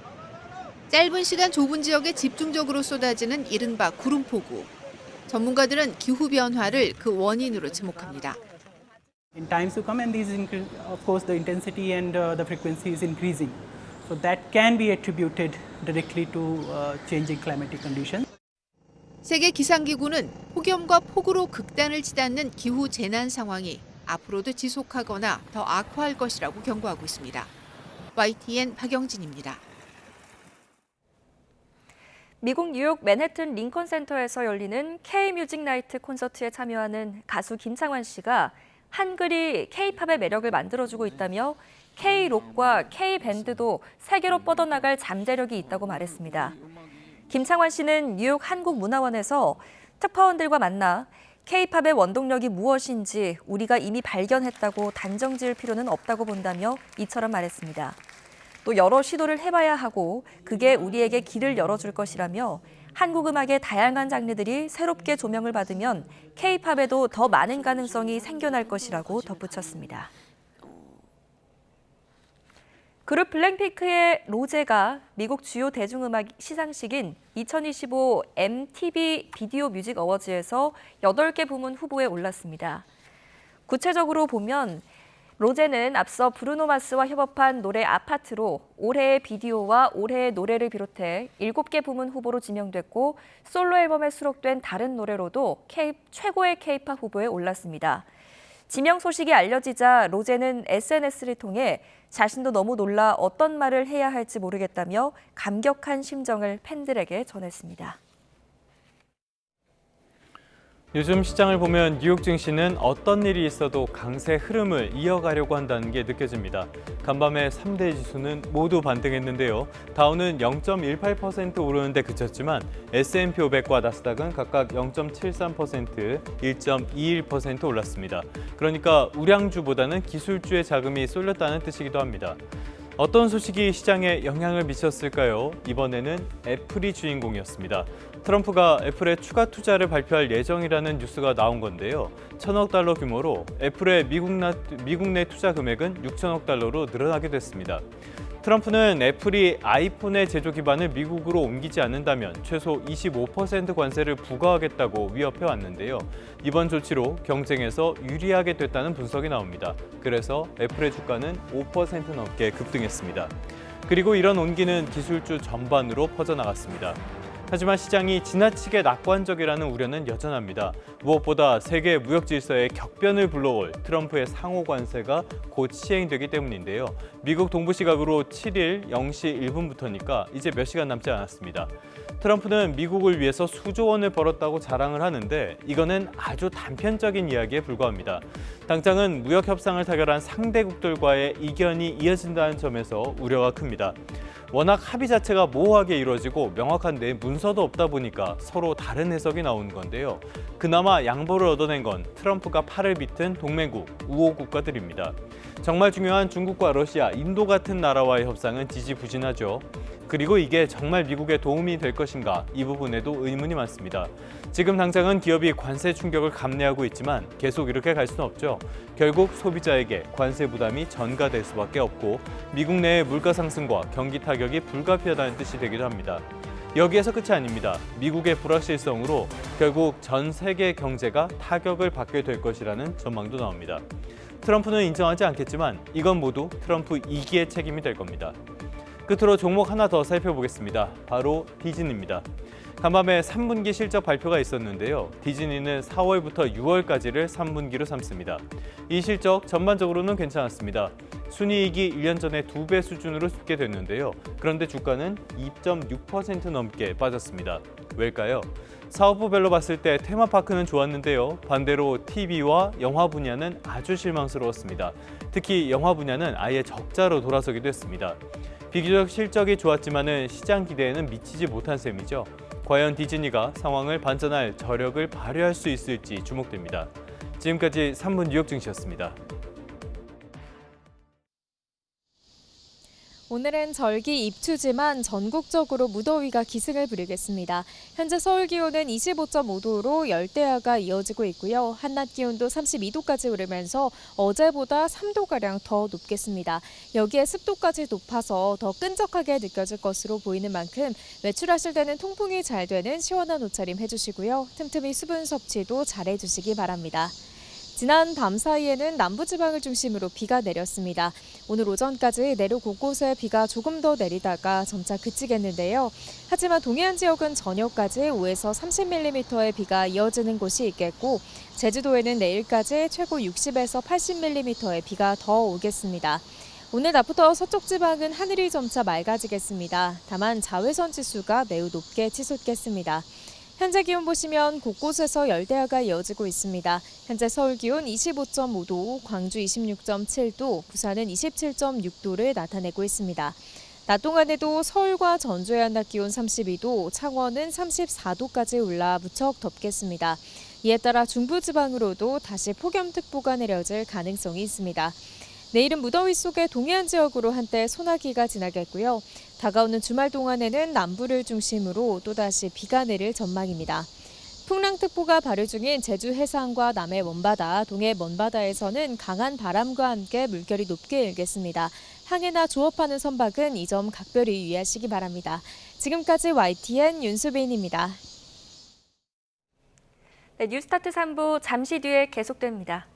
짧은 시간 좁은 지역에 집중적으로 쏟아지는 이른바 구름폭우. 전문가들은 기후 변화를 그 원인으로 지목합니다. In times to come, and of course, the intensity and the frequency is increasing, so that can be attributed directly to changing climatic conditions. 세계 기상기구는 폭염과 폭우로 극단을 치닫는 기후 재난 상황이 앞으로도 지속하거나 더 악화할 것이라고 경고하고 있습니다. YTN 박영진입니다. 미국 뉴욕 맨해튼 링컨 센터에서 열리는 K-뮤직 나이트 콘서트에 참여하는 가수 김창완 씨가 한글이 K-팝의 매력을 만들어주고 있다며 K-록과 K-밴드도 세계로 뻗어나갈 잠재력이 있다고 말했습니다. 김창완 씨는 뉴욕 한국문화원에서 특파원들과 만나 K-팝의 원동력이 무엇인지 우리가 이미 발견했다고 단정 지을 필요는 없다고 본다며 이처럼 말했습니다. 또 여러 시도를 해봐야 하고 그게 우리에게 길을 열어줄 것이라며 한국 음악의 다양한 장르들이 새롭게 조명을 받으면 K-팝에도 더 많은 가능성이 생겨날 것이라고 덧붙였습니다. 그룹 블랙핑크의 로제가 미국 주요 대중음악 시상식인 2025 MTV 비디오 뮤직 어워즈에서 8개 부문 후보에 올랐습니다. 구체적으로 보면 로제는 앞서 브루노 마스와 협업한 노래 아파트로 올해의 비디오와 올해의 노래를 비롯해 7개 부문 후보로 지명됐고 솔로 앨범에 수록된 다른 노래로도 최고의 K-팝 후보에 올랐습니다. 지명 소식이 알려지자 로제는 SNS를 통해 자신도 너무 놀라 어떤 말을 해야 할지 모르겠다며 감격한 심정을 팬들에게 전했습니다. 요즘 시장을 보면 뉴욕 증시는 어떤 일이 있어도 강세 흐름을 이어가려고 한다는 게 느껴집니다. 간밤에 3대 지수는 모두 반등했는데요. 다우는 0.18% 오르는데 그쳤지만 S&P 500과 나스닥은 각각 0.73%, 1.21% 올랐습니다. 그러니까 우량주보다는 기술주의 자금이 쏠렸다는 뜻이기도 합니다. 어떤 소식이 시장에 영향을 미쳤을까요? 이번에는 애플이 주인공이었습니다. 트럼프가 애플에 추가 투자를 발표할 예정이라는 뉴스가 나온 건데요. 1,000억 달러 규모로 애플의 미국 내 투자 금액은 6천억 달러로 늘어나게 됐습니다. 트럼프는 애플이 아이폰의 제조 기반을 미국으로 옮기지 않는다면 최소 25% 관세를 부과하겠다고 위협해 왔는데요. 이번 조치로 경쟁에서 유리하게 됐다는 분석이 나옵니다. 그래서 애플의 주가는 5% 넘게 급등했습니다. 그리고 이런 온기는 기술주 전반으로 퍼져나갔습니다. 하지만 시장이 지나치게 낙관적이라는 우려는 여전합니다. 무엇보다 세계 무역 질서에 격변을 불러올 트럼프의 상호 관세가 곧 시행되기 때문인데요. 미국 동부 시각으로 7일 0시 1분부터니까 이제 몇 시간 남지 않았습니다. 트럼프는 미국을 위해서 수조 원을 벌었다고 자랑을 하는데 이거는 아주 단편적인 이야기에 불과합니다. 당장은 무역 협상을 타결한 상대국들과의 이견이 이어진다는 점에서 우려가 큽니다. 워낙 합의 자체가 모호하게 이루어지고 명확한 문서도 없다 보니까 서로 다른 해석이 나오는 건데요. 그나마 양보를 얻어낸 건 트럼프가 팔을 비튼 동맹국, 우호 국가들입니다. 정말 중요한 중국과 러시아, 인도 같은 나라와의 협상은 지지부진하죠. 그리고 이게 정말 미국에 도움이 될 것인가? 이 부분에도 의문이 많습니다. 지금 당장은 기업이 관세 충격을 감내하고 있지만 계속 이렇게 갈 수는 없죠. 결국 소비자에게 관세 부담이 전가될 수밖에 없고 미국 내의 물가 상승과 경기 타격이 불가피하다는 뜻이 되기도 합니다. 여기에서 끝이 아닙니다. 미국의 불확실성으로 결국 전 세계 경제가 타격을 받게 될 것이라는 전망도 나옵니다. 트럼프는 인정하지 않겠지만 이건 모두 트럼프 2기의 책임이 될 겁니다. 끝으로 종목 하나 더 살펴보겠습니다. 바로 디즈니입니다. 간밤에 3분기 실적 발표가 있었는데요. 디즈니는 4월부터 6월까지를 3분기로 삼습니다. 이 실적 전반적으로는 괜찮았습니다. 순이익이 1년 전에 2배 수준으로 집계 됐는데요. 그런데 주가는 2.6% 넘게 빠졌습니다. 왜일까요? 사업부별로 봤을 때 테마파크는 좋았는데요. 반대로 TV와 영화 분야는 아주 실망스러웠습니다. 특히 영화 분야는 아예 적자로 돌아서기도 했습니다. 비교적 실적이 좋았지만은 시장 기대에는 미치지 못한 셈이죠. 과연 디즈니가 상황을 반전할 저력을 발휘할 수 있을지 주목됩니다. 지금까지 3분 뉴욕 증시였습니다. 오늘은 절기 입추지만 전국적으로 무더위가 기승을 부리겠습니다. 현재 서울 기온은 25.5도로 열대야가 이어지고 있고요. 한낮 기온도 32도까지 오르면서 어제보다 3도가량 더 높겠습니다. 여기에 습도까지 높아서 더 끈적하게 느껴질 것으로 보이는 만큼 외출하실 때는 통풍이 잘 되는 시원한 옷차림 해주시고요. 틈틈이 수분 섭취도 잘 해주시기 바랍니다. 지난 밤 사이에는 남부지방을 중심으로 비가 내렸습니다. 오늘 오전까지 내륙 곳곳에 비가 조금 더 내리다가 점차 그치겠는데요. 하지만 동해안 지역은 저녁까지 5에서 30mm의 비가 이어지는 곳이 있겠고 제주도에는 내일까지 최고 60에서 80mm의 비가 더 오겠습니다. 오늘 낮부터 서쪽 지방은 하늘이 점차 맑아지겠습니다. 다만 자외선 지수가 매우 높게 치솟겠습니다. 현재 기온 보시면 곳곳에서 열대야가 이어지고 있습니다. 현재 서울 기온 25.5도, 광주 26.7도, 부산은 27.6도를 나타내고 있습니다. 낮 동안에도 서울과 전주의 한낮 기온 32도, 창원은 34도까지 올라 무척 덥겠습니다. 이에 따라 중부지방으로도 다시 폭염특보가 내려질 가능성이 있습니다. 내일은 무더위 속에 동해안 지역으로 한때 소나기가 지나겠고요. 다가오는 주말 동안에는 남부를 중심으로 또다시 비가 내릴 전망입니다. 풍랑특보가 발효 중인 제주 해상과 남해 먼바다, 동해 먼바다에서는 강한 바람과 함께 물결이 높게 일겠습니다. 항해나 조업하는 선박은 이 점 각별히 유의하시기 바랍니다. 지금까지 YTN 윤수빈입니다. 네, 뉴스타트 3부 잠시 뒤에 계속됩니다.